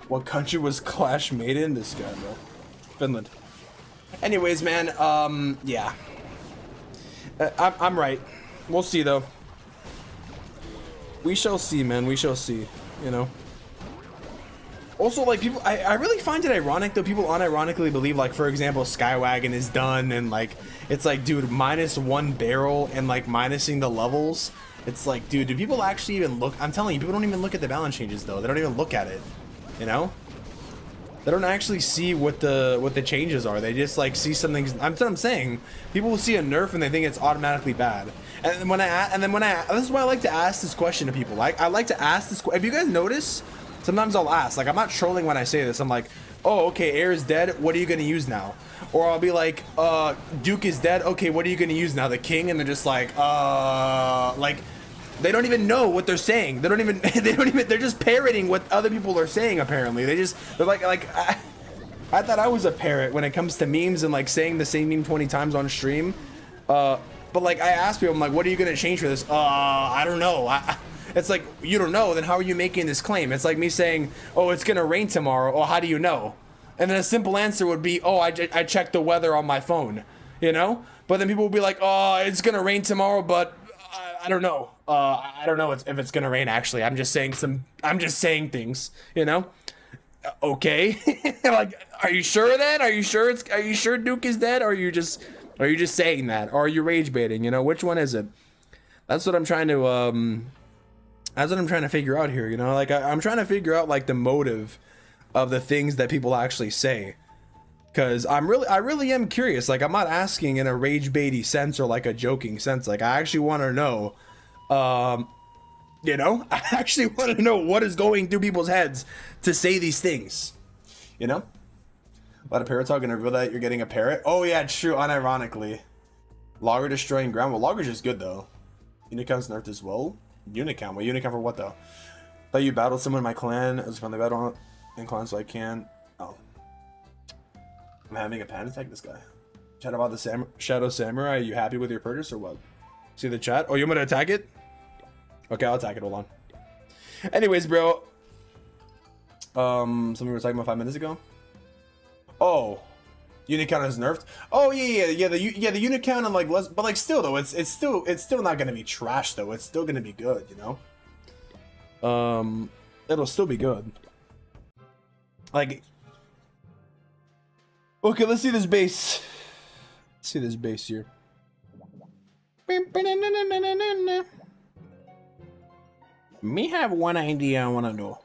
What country was Clash made in? This guy, bro. Finland. Anyways, man, yeah. I'm right. We'll see, though. We shall see, man. We shall see, you know? Also, like, people, I really find it ironic, though. People unironically believe, like, for example, Skywagon is done, and, like, it's like, dude, -1 barrel, and, like, minusing the levels. It's like, dude, do people actually even look? I'm telling you, people don't even look at the balance changes, though. They don't even look at it, you know? They don't actually see what the changes are. They just, like, see something. That's what I'm saying. People will see a nerf and they think it's automatically bad. And then when I this is why I like to ask this question to people. Like, I like to ask this. If you guys notice, sometimes I'll ask. Like, I'm not trolling when I say this. I'm like, oh, okay, Air is dead. What are you gonna use now? Or I'll be like, Duke is dead. Okay, what are you gonna use now? The King? And they're just like, like. They don't even know what they're saying. They don't even, they're just parroting what other people are saying, apparently. They're like, I thought I was a parrot when it comes to memes and, like, saying the same meme 20 times on stream. But, like, I ask people, I'm like, what are you going to change for this? I don't know. It's like, you don't know, then how are you making this claim? It's like me saying, oh, it's going to rain tomorrow. Oh, how do you know? And then a simple answer would be, oh, I checked the weather on my phone, you know? But then people will be like, oh, it's going to rain tomorrow, but I don't know. I don't know if it's gonna rain. Actually, I'm just saying things. You know. Okay. Like, are you sure of that? Are you sure Duke is dead? Or are you just saying that? Or are you rage baiting? You know, which one is it? That's what I'm trying to figure out here. You know, like I'm trying to figure out, like, the motive of the things that people actually say. Because I really am curious. Like, I'm not asking in a rage baity sense or, like, a joking sense. Like, I actually want to know, you know, I actually want to know what is going through people's heads to say these things, you know? A lot of parrots are going to reveal that you're getting a parrot. Oh, yeah, true, unironically. Logger destroying ground. Well, Logger's just good, though. Unicount's nerfed as well. Unicount? Well, Unicount for what, though? Thought you battled someone in my clan. I was from the battle in clan, so I can. Oh. I'm having a panic attack, this guy. Chat about the Shadow Samurai. Are you happy with your purchase or what? See the chat? Oh, you want me to attack it? Okay, I'll attack it. Hold on. Anyways, bro. Something we were talking about 5 minutes ago. Oh, Unicount is nerfed. Oh yeah. The Unicount and, like, less, but, like, still though, it's still not gonna be trash though. It's still gonna be good, you know. It'll still be good. Like. Okay, let's see this base. Let's see this base here. Me have one idea I want to know.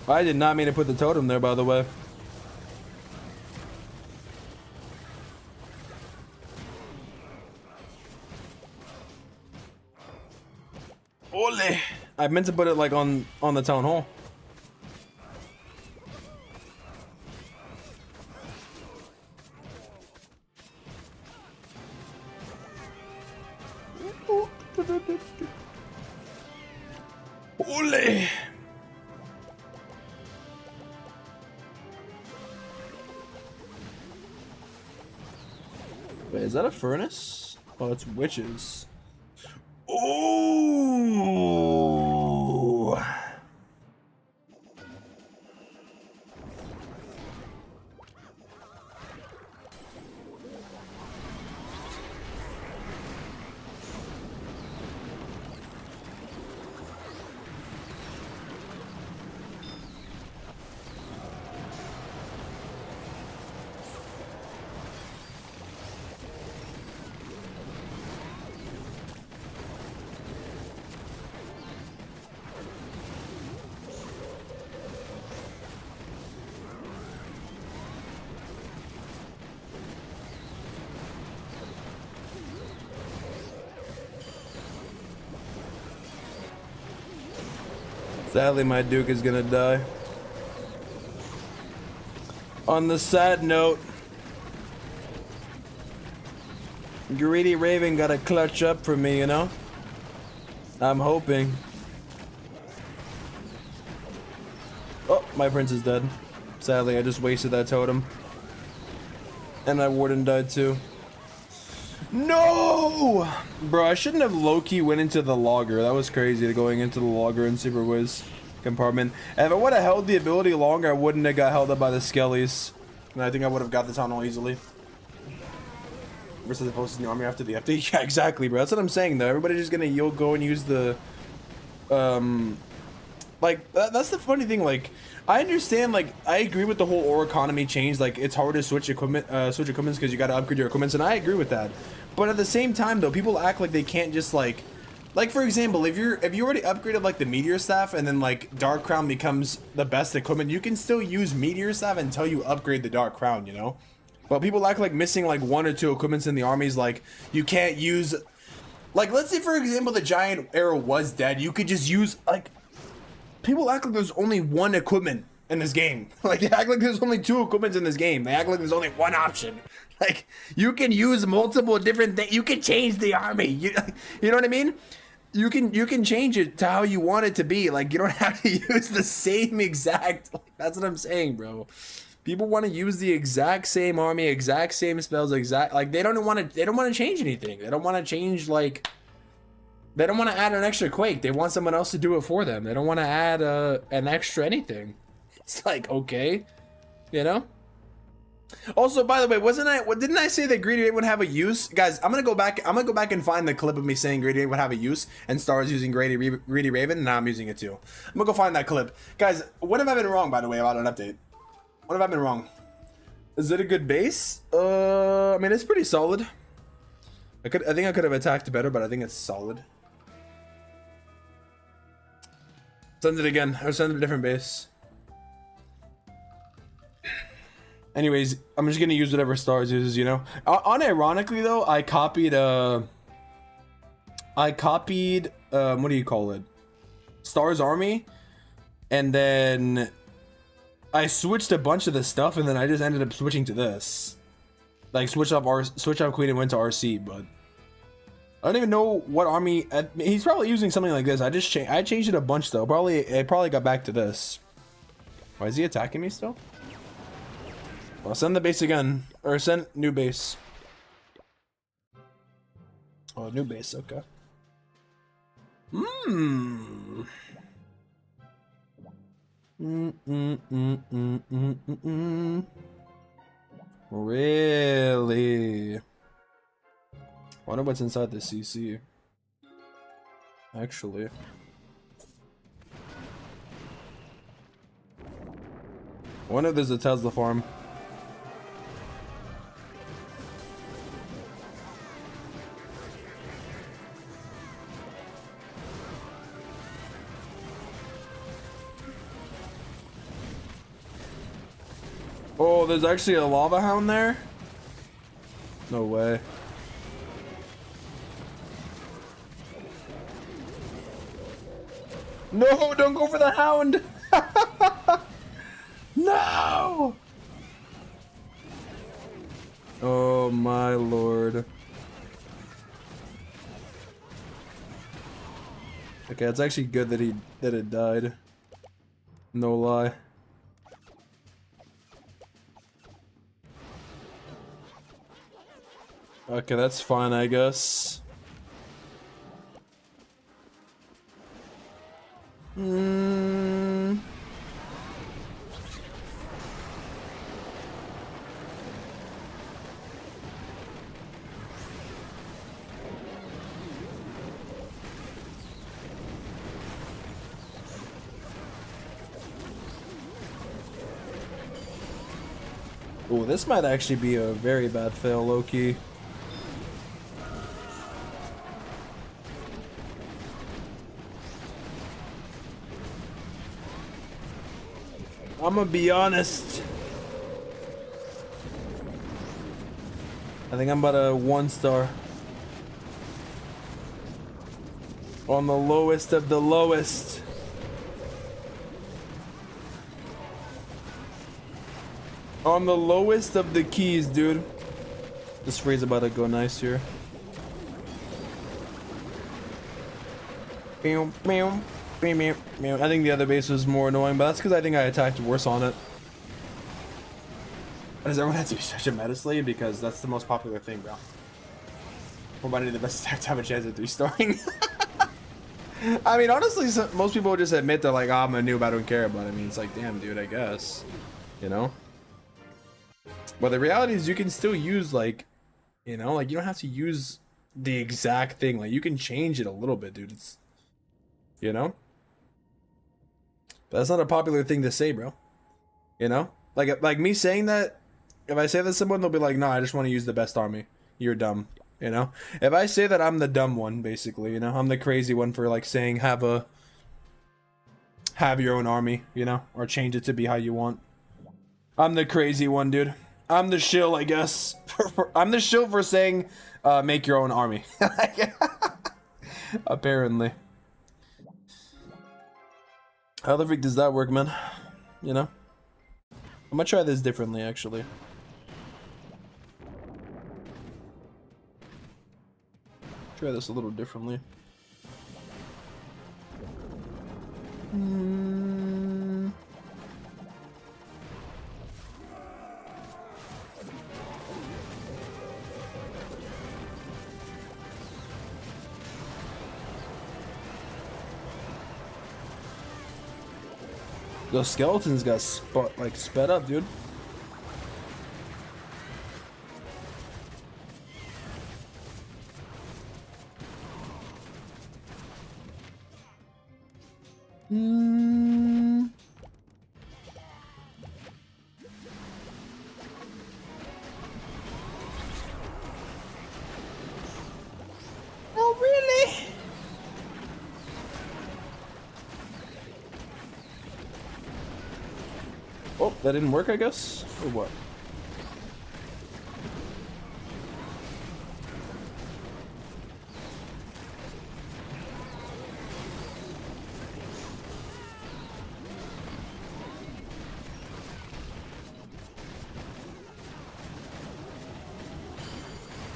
I did not mean to put the totem there, by the way. Ole. I meant to put it, like, on the town hall. Ole. Wait, is that a furnace? Oh, it's witches. Ooh. Sadly, my Duke is gonna die. On the sad note, Greedy Raven got a clutch up for me, you know? I'm hoping. Oh, my prince is dead. Sadly, I just wasted that totem. And my warden died too. No! Bro, I shouldn't have low-key went into the logger. That was crazy, going into the logger in Super Wiz compartment. And if I would have held the ability longer, I wouldn't have got held up by the skellies. And I think I would have got the tunnel easily. Versus the post in the army after the update. Yeah, exactly, bro. That's what I'm saying, though. Everybody's just gonna go and use the... Like, that's the funny thing, like... I understand, like, I agree with the whole ore economy change. Like, it's hard to switch equipment, because you gotta upgrade your equipments, and I agree with that. But at the same time, though, people act like they can't just, like, for example, if you already upgraded, like, the meteor staff, and then, like, dark crown becomes the best equipment, you can still use meteor staff until you upgrade the dark crown, you know? But people act like missing, like, 1 or 2 equipments in the armies, like, you can't use... Like, let's say, for example, the giant arrow was dead, you could just use, like... People act like there's only 1 equipment in this game. Like, they act like there's only 2 equipments in this game. They act like there's only 1 option. Like, you can use multiple different things. You can change the army. You know what I mean? You can change it to how you want it to be. Like, you don't have to use the same exact... Like, that's what I'm saying, bro. People want to use the exact same army, exact same spells, like, they don't want to change anything. They don't want to change, like... They don't want to add an extra Quake. They want someone else to do it for them. They don't want to add an extra anything. It's like, okay, you know? Also, by the way, didn't I say that Greedy Raven would have a use? Guys, I'm gonna go back and find the clip of me saying Greedy Raven would have a use and Stars using Greedy Raven, and now I'm using it too. I'm gonna go find that clip. Guys, what have I been wrong, by the way, about an update? What have I been wrong? Is it a good base? I mean, it's pretty solid. I think I could have attacked better, but I think it's solid. Send it again, or send it a different base. Anyways, I'm just gonna use whatever Stars uses, you know? Unironically though, I copied, what do you call it? Stars Army, and then I switched a bunch of the stuff, and then I just ended up switching to this. Like, switch up Queen and went to RC, but... I don't even know what army... he's probably using something like this. I changed it a bunch, though. I probably got back to this. Why is he attacking me still? Well, send the base again. Or send new base. Oh, new base. Okay. Really? I wonder what's inside the CC. Actually. I wonder if there's a Tesla farm. Oh, there's actually a lava hound there? No way. No, don't go for the hound! No! Oh my lord. Okay, it's actually good that it died. No lie. Okay, that's fine, I guess. Oh, this might actually be a very bad fail, low-key. I'm gonna be honest. I think I'm about a 1-star. On the lowest of the lowest. On the lowest of the keys, dude. This free's about to go nice here. I think the other base was more annoying, but that's because I think I attacked worse on it. Does everyone have to be such a meta slave? Because that's the most popular thing, bro. Providing the best attack to have a chance at 3-starring. I mean, honestly, most people would just admit they're like, oh, I'm a noob, I don't care. But I mean, it's like, damn, dude, I guess. You know? But the reality is you can still use, like, you know, like, you don't have to use the exact thing. Like, you can change it a little bit, dude. It's, you know? But that's not a popular thing to say, bro. You know? Like me saying that, if I say that to someone, they'll be like, no, I just want to use the best army. You're dumb. You know? If I say that I'm the dumb one, basically, you know? I'm the crazy one for, like, saying have your own army, you know? Or change it to be how you want. I'm the crazy one, dude. I'm the shill, I guess. I'm the shill for saying, make your own army. Apparently. How the freak does that work, man? You know? I'm gonna try this differently, actually. Try this a little differently. Those skeletons got sped up, dude. Oh, really? Oh, that didn't work, I guess? Or what?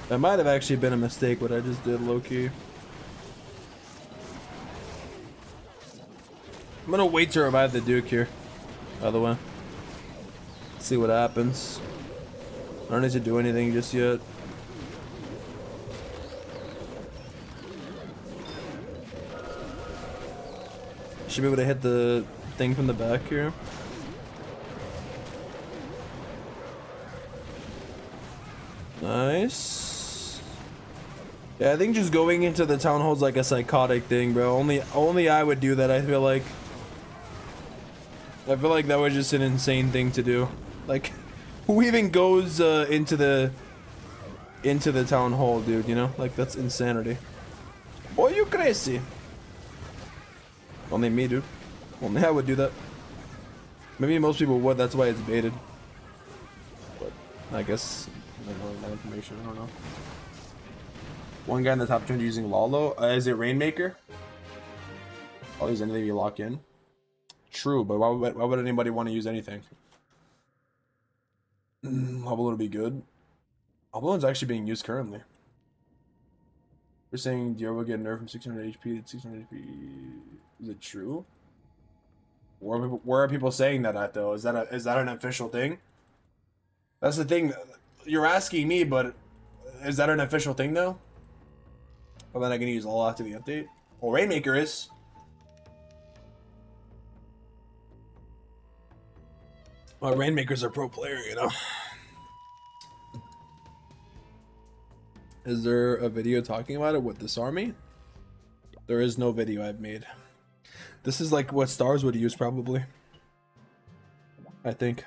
That might have actually been a mistake, what I just did, low-key. I'm gonna wait to revive the Duke here, by the way. See what happens. I don't need to do anything just yet. Should be able to hit the thing from the back here. Nice. Yeah, I think just going into the town hall is like a psychotic thing, bro. Only I would do that, I feel like. I feel like that was just an insane thing to do. Like, who even goes into the town hall, dude, you know? Like, that's insanity. Oh, you crazy. Only me, dude. Only I would do that. Maybe most people would, that's why it's baited. But, I guess, I don't know that information, I don't know. One guy in the top 200 using Lalo. Is it Rainmaker? I'll use anything you lock in. True, but why would anybody want to use anything? Hobble would be good. Hobble's actually being used currently. We're saying Dior will get nerfed from 600 HP to 600 HP. Is it true? Where are people saying that at though? Is that an official thing? That's the thing. You're asking me, but is that an official thing though? Well, then I can use all after the update. Well, Rainmaker is. Well, Rainmaker's a pro player, you know. Is there a video talking about it with this army? There is no video I've made. This is like what Stars would use probably. I think.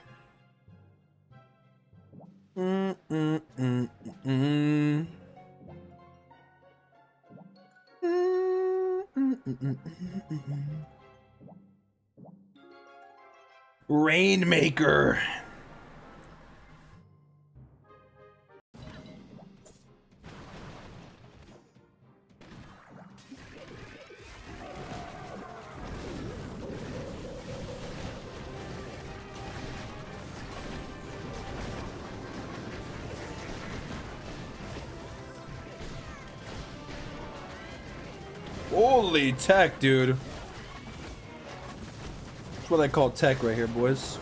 Rainmaker. Holy tech, dude. That's what I call tech right here, boys.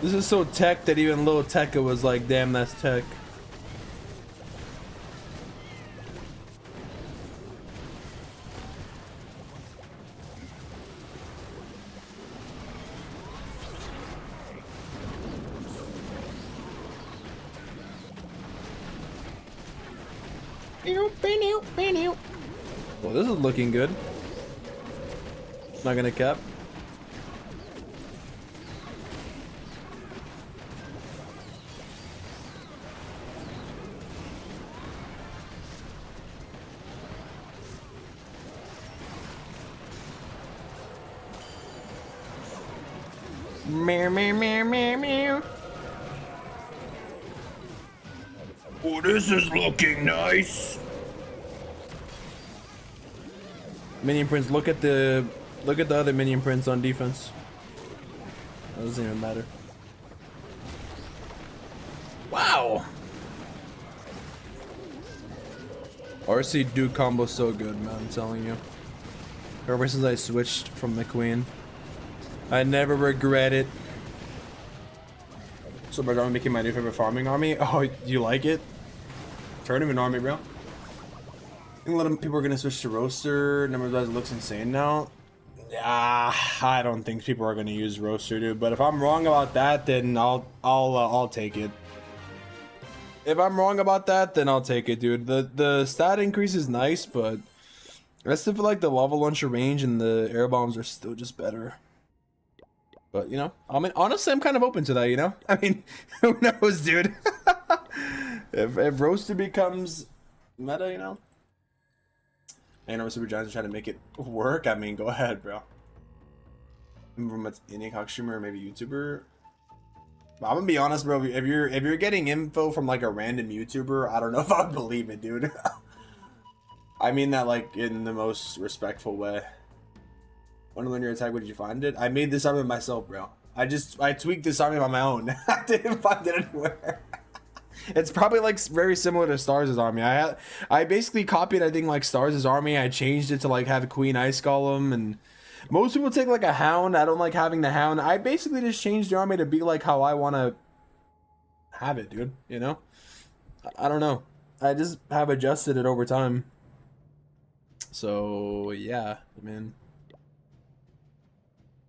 This is so tech that even little Tekka was like, damn, that's tech. Well, this is looking good. Not gonna cap. Meow, meow, meow, meow, meow. Oh, this is looking nice. Minion prints. Look at the other minion prints on defense. That doesn't even matter. Wow. RC Duke combo so good, man. I'm telling you. Ever since I switched from McQueen, I never regret it. So, bro, I'm making my new favorite farming army. Oh, you like it? Tournament army, bro. I think a lot of people are gonna switch to roaster. Number of guys looks insane now. Yeah, I don't think people are gonna use roaster, dude. But if I'm wrong about that, then I'll take it. If I'm wrong about that, then I'll take it, dude. The stat increase is nice, but I still feel like the lava launcher range and the air bombs are still just better. But you know, I mean, honestly, I'm kind of open to that. You know, I mean, who knows, dude? if roaster becomes meta, you know. And our Super Giants are trying to make it work. I mean, go ahead, bro. From an Indian cock streamer or maybe YouTuber. But I'm gonna be honest, bro. If you're getting info from like a random YouTuber, I don't know if I would believe it, dude. I mean that like in the most respectful way. Want to learn your attack? Where did you find it? I made this army myself, bro. I tweaked this army on my own. I didn't find it anywhere. It's probably like very similar to Stars' army. I basically copied, I think, like Stars' army. I changed it to like have a Queen Ice Golem, and most people take like a Hound. I don't like having the Hound. I basically just changed the army to be like how I want to have it, dude. You know? I don't know. I just have adjusted it over time. So yeah, I mean,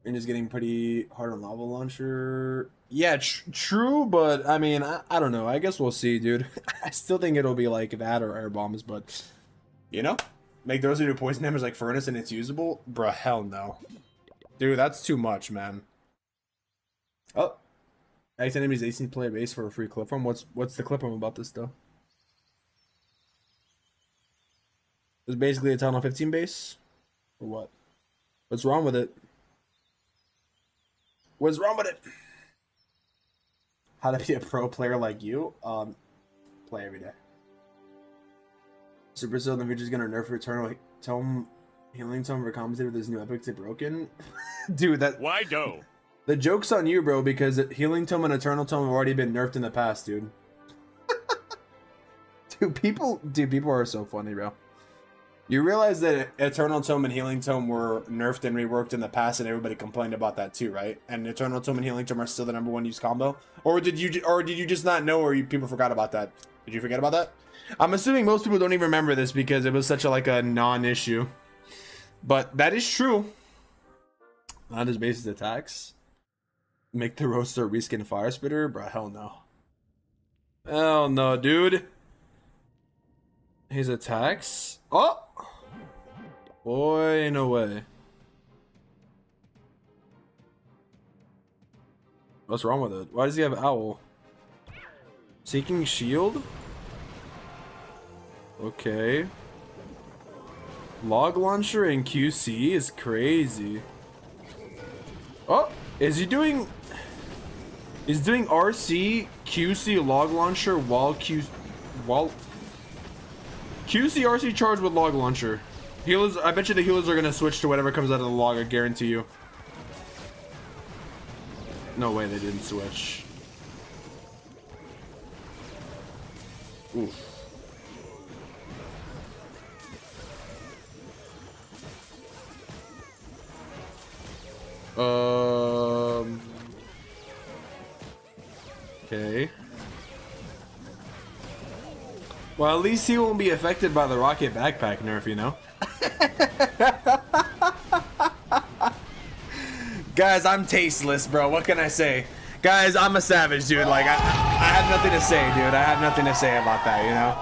and is getting pretty hard on lava launcher. Yeah, true, but I mean, I don't know. I guess we'll see, dude. I still think it'll be like that or air bombs, but you know, make those into poison hammers like furnace and it's usable, bruh. Hell no, dude. That's too much, man. Oh, X enemies 18 player base for a free clip from. What's the clip from about this though? It's basically a tunnel 15 base, or what? What's wrong with it? What's wrong with it? How to be a pro player like you? Play every day. Super Still, the Ninja's gonna nerf Eternal Tome, Healing Tome for compensated with his new epic to broken. Dude, that. Why do? The joke's on you, bro, because Healing Tome and Eternal Tome have already been nerfed in the past, dude. Dude, people are so funny, bro. You realize that Eternal Tome and Healing Tome were nerfed and reworked in the past, and everybody complained about that too, right? And Eternal Tome and Healing Tome are still the #1 used combo, or did you just not know, or people forgot about that? Did you forget about that? I'm assuming most people don't even remember this because it was such a non-issue, but that is true. Not his basis attacks. Make the roaster reskin fire spitter, bro. Hell no. Hell no, dude. His attacks. Oh. Boy, no way. What's wrong with it? Why does he have Owl? Seeking Shield? Okay. Log Launcher and QC is crazy. Oh, is he doing... He's doing RC, QC, Log Launcher while QC RC charge with Log Launcher. Healers, I bet you the healers are gonna switch to whatever comes out of the log, I guarantee you. No way they didn't switch. Oof. Okay. Well, at least he won't be affected by the rocket backpack nerf, you know? Guys, I'm tasteless, bro. What can I say? Guys, I'm a savage, dude. Like, I have nothing to say, dude. I have nothing to say about that, you know?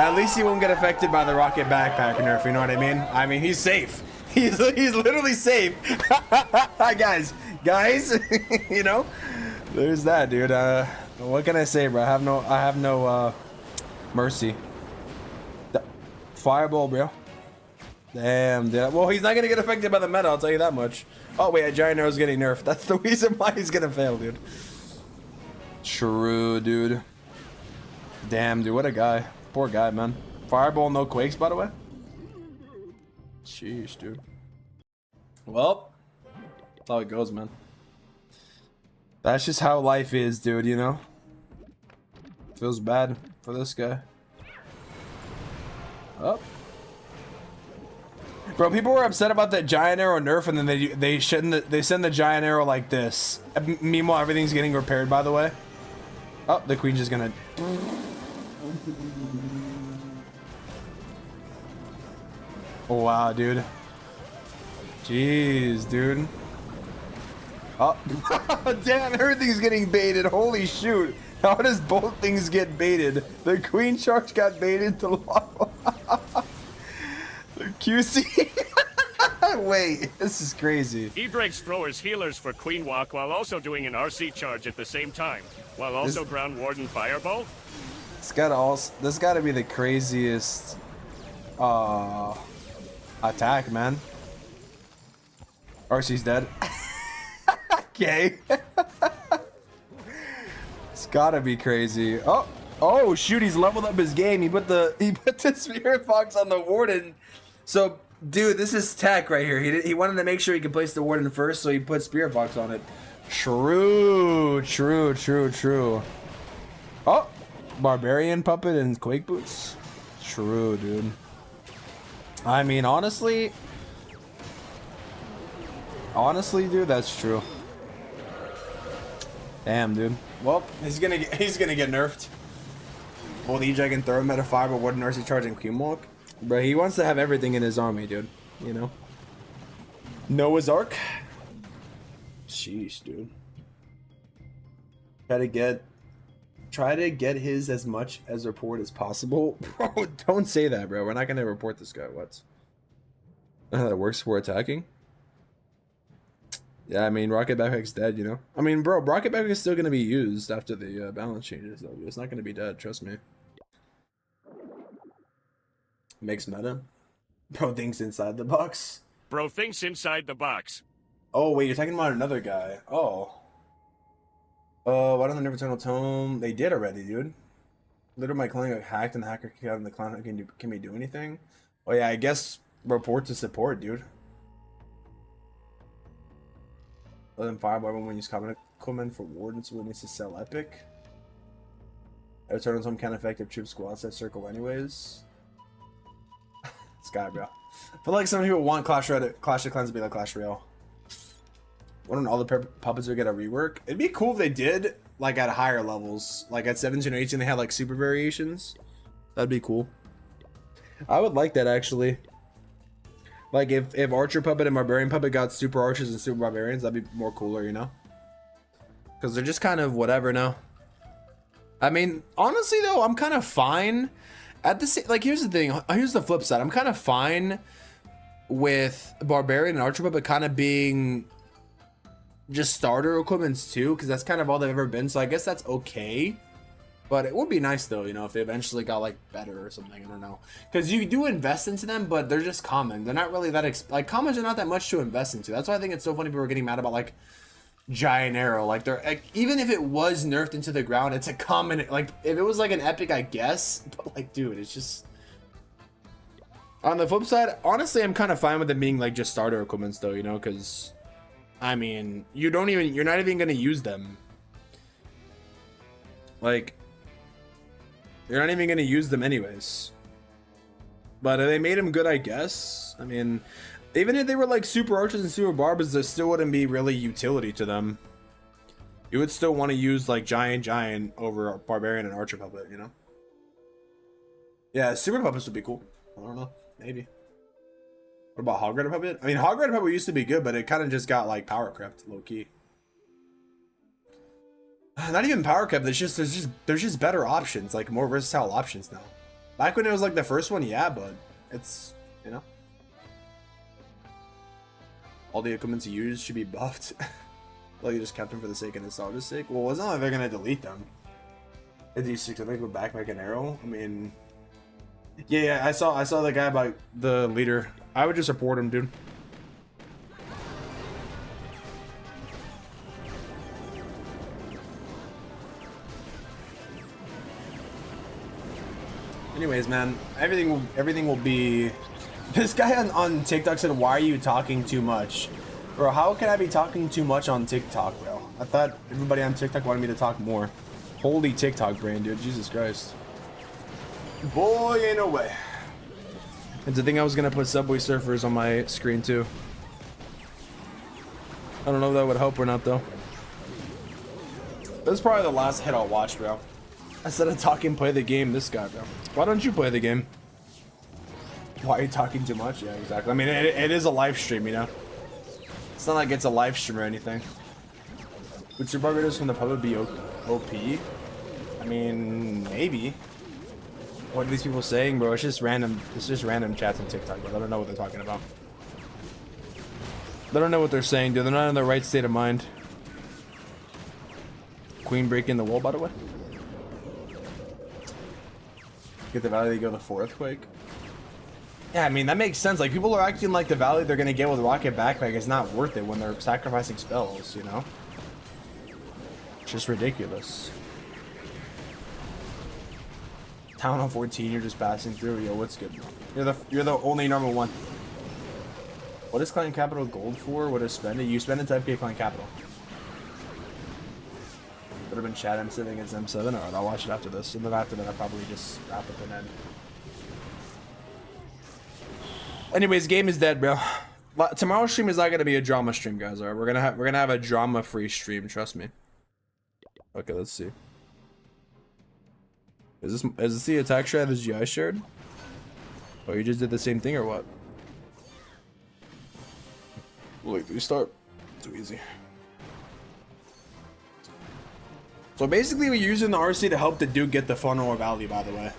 At least he won't get affected by the rocket backpack nerf, you know what I mean? I mean, he's safe. He's literally safe. Guys, you know? There's that, dude. What can I say, bro? I have no mercy. Fireball, bro. Damn, dude. Well, he's not gonna get affected by the meta, I'll tell you that much. Oh wait, Giant Arrow's getting nerfed. That's the reason why he's gonna fail, dude. True, dude. Damn, dude, what a guy. Poor guy, man. Fireball, no quakes, by the way. Sheesh, dude. Well, that's how it goes, man. That's just how life is, dude, you know? Feels bad for this guy. Oh. Bro, people were upset about that Giant Arrow nerf, and then they send the Giant Arrow like this. Meanwhile, everything's getting repaired, by the way. Oh, the Queen's just gonna... Oh, wow, dude. Jeez, dude. Oh, damn, everything's getting baited. Holy shoot. How does both things get baited? The Queen Shark got baited to lava. The QC. Wait, this is crazy. He breaks throwers healers for Queen Walk while also doing an RC charge at the same time, while also ground warden fireball. This gotta be the craziest attack, man. RC's dead. Okay. It's gotta be crazy. Oh shoot, he's leveled up his game. He put the Spirit Fox on the warden. So dude, this is tech right here. He wanted to make sure he could place the warden first, so he put Spirit Fox on it. True. Oh, Barbarian Puppet and Quake Boots. True, dude. I mean, honestly, dude, that's true. Damn, dude. Well, he's gonna get nerfed. Hold E-Dragon, throw him at a Fireball, Warden, RC Charge, and Queen Walk. Bro, he wants to have everything in his army, dude. You know? Noah's Ark. Sheesh, dude. Try to get his as much as report as possible. Bro, don't say that, bro. We're not gonna report this guy. What? That works for attacking? Yeah, I mean, Rocket Backpack's dead, you know? I mean, bro, Rocket Backpack is still gonna be used after the balance changes, though. It's not gonna be dead, trust me. Makes meta. Bro thinks inside the box. Bro thinks inside the box. Oh, wait, you're talking about another guy. Oh. Why don't they never turn on Tome? They did already, dude. Literally, my clan got hacked and the hacker kicked out and the clan can we do anything? Oh, yeah, I guess report to support, dude. Let them fireball when you use common equipment for Warden, so it needs to sell Epic. I turn on some kind of effective troop squads that circle anyways. Sky, bro. I feel like some people want Clash of Clans to be like Clash Royale. Why don't all the puppets would get a rework? It'd be cool if they did, like at higher levels. Like at 17 or 18, they had like super variations. That'd be cool. I would like that actually. Like if Archer Puppet and Barbarian Puppet got super Archers and super Barbarians, that'd be more cooler, you know? Because they're just kind of whatever now. I mean, honestly though, I'm kind of fine. At the same, like here's the thing. Here's the flip side. I'm kind of fine with Barbarian and Archer Puppet kind of being just starter equipments too, because that's kind of all they've ever been. So I guess that's okay. But it would be nice though, you know, if they eventually got like better or something. I don't know, because you do invest into them, but they're just common. They're not really that like commons are not that much to invest into. That's why I think it's so funny people are getting mad about like Giant Arrow. Like they're like, even if it was nerfed into the ground, it's a common. Like if it was like an epic, I guess. But like, dude, it's just. On the flip side, honestly, I'm kind of fine with them being like just starter equipments though, you know, because I mean, you're not even gonna use them. Like, you're not even gonna use them anyways. But they made them good, I guess. I mean, Even if they were like super archers and super barbers, there still wouldn't be really utility to them. You would still want to use like giant over barbarian and archer puppet, you know? Yeah, super puppets would be cool. I don't know, maybe. What about hog rider puppet? I mean, hog rider puppet used to be good, but it kind of just got like power crept, low key. Not even power crept. There's just better options, like more versatile options now. Back when it was like the first one, yeah, but it's, you know, all the equipments you use should be buffed. Like you just kept them for the sake of nostalgia's sake. Well, it's not like they're gonna delete them. If you specifically go back like an arrow, I mean, yeah, I saw the guy about the leader. I would just support him, dude. Anyways, man, everything will be. This guy on TikTok said, "Why are you talking too much?" Bro, how can I be talking too much on TikTok, bro? I thought everybody on TikTok wanted me to talk more. Holy TikTok brain, dude. Jesus Christ. Boy, ain't no way. It's a thing I was gonna put Subway Surfers on my screen too. I don't know if that would help or not though. This is probably the last hit I'll watch, bro. Instead of talking, play the game. This guy, bro. Why don't you play the game? Why are you talking too much? Yeah, exactly. I mean, it is a live stream, you know. It's not like it's a live stream or anything. Would Super Barbados from the public be OP? I mean, maybe. What are these people saying, bro? It's just random. It's just random chats on TikTok, bro. I don't know what they're talking about. They don't know what they're saying, dude. They're not in the right state of mind. Queen breaking the wall, by the way. Get the valley, they go the 4th quick. Yeah, I mean, that makes sense. Like, people are acting like the valley they're gonna get with rocket backpack is not worth it when they're sacrificing spells, you know? It's just ridiculous. Town Hall 14, you're just passing through. Yo, what's good, bro? You're the only number one. What is Client Capital gold for? What is spend it? You spend it to FK Client Capital. Would have been chat M7 against M7. Alright, I'll watch it after this. And then after that, I'll probably just wrap up and end. Anyways, game is dead, bro. Tomorrow's stream is not gonna be a drama stream, guys. Alright, we're gonna have a drama-free stream. Trust me. Okay, let's see. Is this the attack strat that GI shared? Oh, you just did the same thing or what? Wait, restart. Too easy. So basically, we're using the RC to help the dude get the funnel or value. By the way,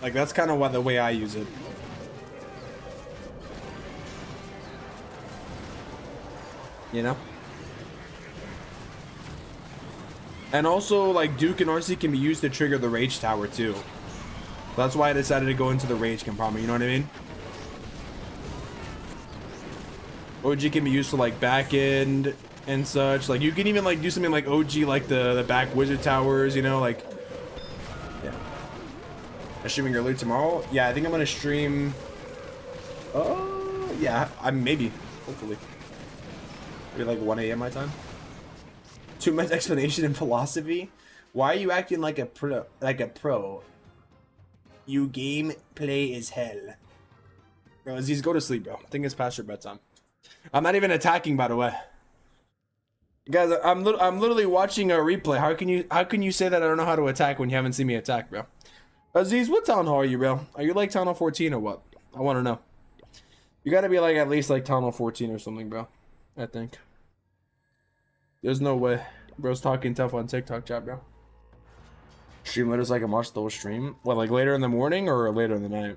like that's kind of the way I use it. You know. And also, like, Duke and RC can be used to trigger the Rage Tower, too. That's why I decided to go into the Rage compartment, you know what I mean? OG can be used to, like, back end and such. Like, you can even, like, do something like OG, like the back Wizard Towers, you know, like... Yeah. I'm streaming early tomorrow? Yeah, I think I'm gonna stream... Oh, yeah, maybe. Hopefully. Maybe, like, 1 a.m. my time. Too much explanation in philosophy. Why are you acting like a pro? You game play is hell. Bro, Aziz, go to sleep, bro. I think it's past your bedtime. I'm not even attacking, by the way. Guys, I'm literally watching a replay. How can you say that I don't know how to attack when you haven't seen me attack, bro? Aziz, what town hall are you, bro? Are you like town hall 14 or what? I want to know. You gotta be like at least like town hall 14 or something, bro. I think. There's no way. Bro's talking tough on TikTok chat, bro. Stream later so I can watch the whole stream. What, like later in the morning or later in the night?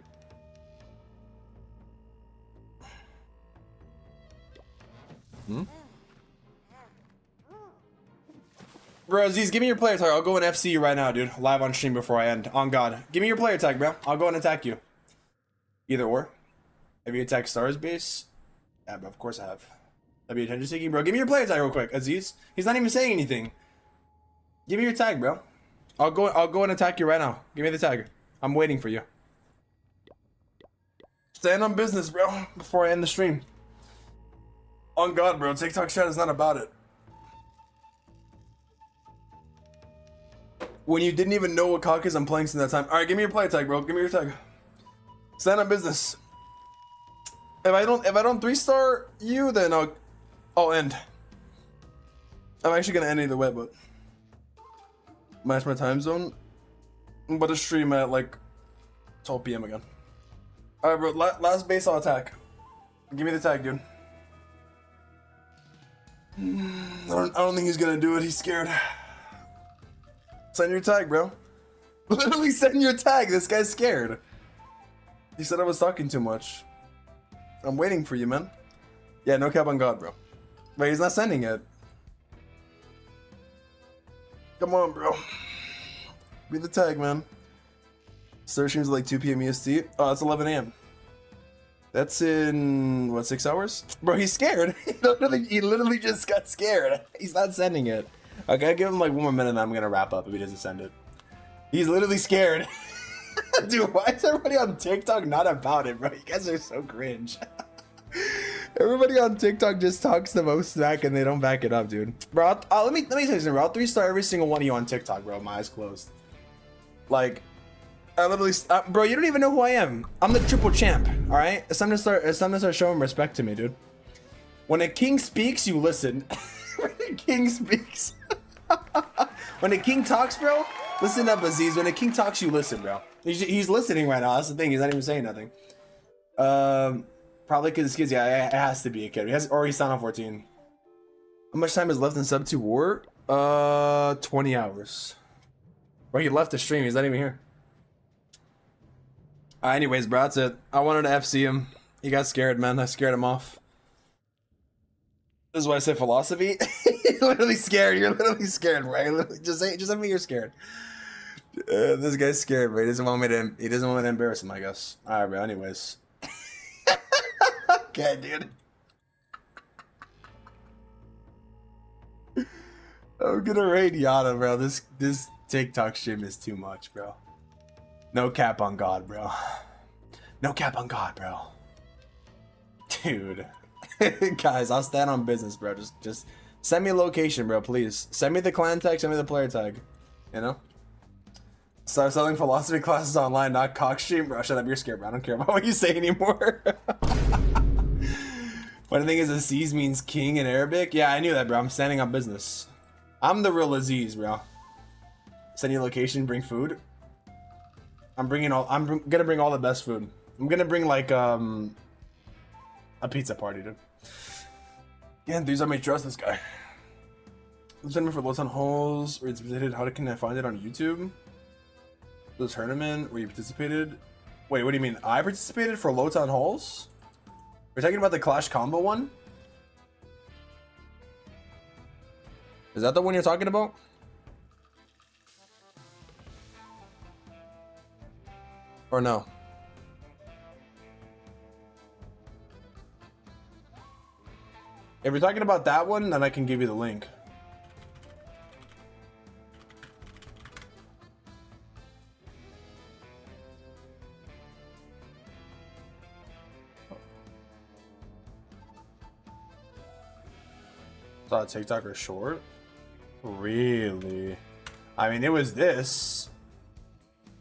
Bro, Aziz, give me your player tag. I'll go and FC you right now, dude. Live on stream before I end. On God. Give me your player tag, bro. I'll go and attack you. Either or. Have you attacked Stars base? Yeah, bro, of course I have. That'd be attention seeking, bro. Give me your player tag real quick, Aziz. He's not even saying anything. Give me your tag, bro. I'll go and attack you right now. Give me the tag. I'm waiting for you. Stand on business, bro, before I end the stream. On God, bro. TikTok chat is not about it. When you didn't even know what caucus I'm playing since that time. Alright, give me your player tag, bro. Give me your tag. Stand on business. If I don't 3-star you, then I'll end. I'm actually gonna end either way, but match my time zone. But a stream at like 12 p.m. again. Alright, bro. Last base I'll attack. Give me the tag, dude. I don't think he's gonna do it. He's scared. Send your tag, bro. Literally send your tag. This guy's scared. He said I was talking too much. I'm waiting for you, man. Yeah, no cap on God, bro. Wait, he's not sending it. Come on, bro. Be the tag, man. Start streams at like 2 p.m. EST. Oh, it's 11 a.m. That's in, what, 6 hours? Bro, he's scared. He literally just got scared. He's not sending it. Okay, I'll give him like 1 more minute and I'm gonna wrap up if he doesn't send it. He's literally scared. Dude, why is everybody on TikTok not about it, bro? You guys are so cringe. Everybody on TikTok just talks the most smack and they don't back it up, dude. Bro, let me tell you something, bro. I'll 3-star every single one of you on TikTok, bro. My eyes closed. Like, I literally, bro, you don't even know who I am. I'm the triple champ, all right? It's time to start showing respect to me, dude. When a king speaks, you listen. When a king speaks. When a king talks, bro, listen up, Aziz. When a king talks, you listen, bro. He's listening right now. That's the thing. He's not even saying nothing. Probably because his kids. Yeah, it has to be a kid. He has already signed on 14. How much time is left in sub 2 war? 20 hours. Bro, he left the stream. He's not even here. Anyways, bro, that's it. I wanted to FC him. He got scared, man. I scared him off. This is why I said philosophy. You're literally scared. You're literally scared, bro. Just admit you're scared. This guy's scared, bro. He doesn't want me to embarrass him, I guess. Alright, bro. Anyways. Okay, dude. I'm gonna raid Yada, bro. This TikTok stream is too much, bro. No cap on God, bro. No cap on God, bro. Dude. Guys, I'll stand on business, bro. Just send me a location, bro, please. Send me the clan tag, send me the player tag. You know? Start selling philosophy classes online, not cock stream, bro. Shut up, you're scared, bro. I don't care about what you say anymore. Funny thing is, Aziz means king in Arabic. Yeah, I knew that, bro. I'm standing on business. I'm the real Aziz, bro. Send your location, bring food. I'm gonna bring all the best food. I'm gonna bring like a pizza party, dude. Yeah, these are my trust this guy. Send me for Lotan Halls where it's visited. How can I find it on YouTube? The tournament where you participated. Wait, what do you mean? I participated for Lotan Halls? We're talking about the Clash combo one? Is that the one you're talking about? Or no? If you're talking about that one, then I can give you the link. Saw TikTok or short? Really? I mean, it was this.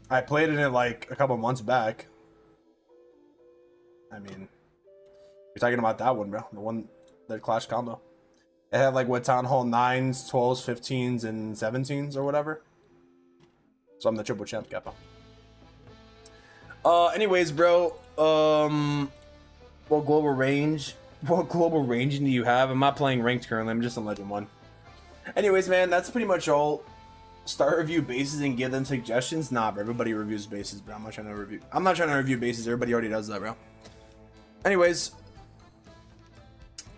I played in it like a couple months back. I mean, you're talking about that one, bro. The one, the Clash combo. It had like what, Town Hall 9s, 12s, 15s, and 17s or whatever. So I'm the triple champ, Kappa. Anyways, bro. What global range? What global ranging do you have? I'm not playing ranked currently. I'm just on Legend 1. Anyways, man, that's pretty much all. Start review bases and give them suggestions. Nah, bro. Everybody reviews bases, bro. I'm not trying to review bases. Everybody already does that, bro. Anyways,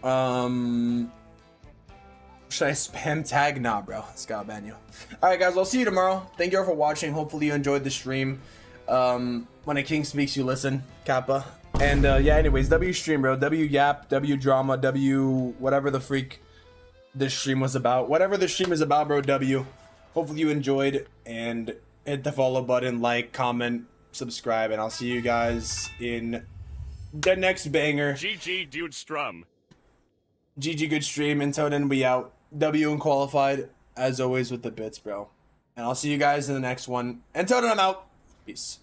should I spam tag? Nah, bro. Scott ban you. All right, guys. I'll see you tomorrow. Thank you all for watching. Hopefully you enjoyed the stream. When a king speaks, you listen, Kappa. And yeah. Anyways, W stream, bro. W yap. W drama. W whatever the freak this stream was about. Whatever the stream is about, bro. W. Hopefully you enjoyed, and hit the follow button, like, comment, subscribe, and I'll see you guys in the next banger. GG, dude, Strum. GG, good stream. Until then, we out. W unqualified, as always, with the bits, bro. And I'll see you guys in the next one. Until then, I'm out. Peace.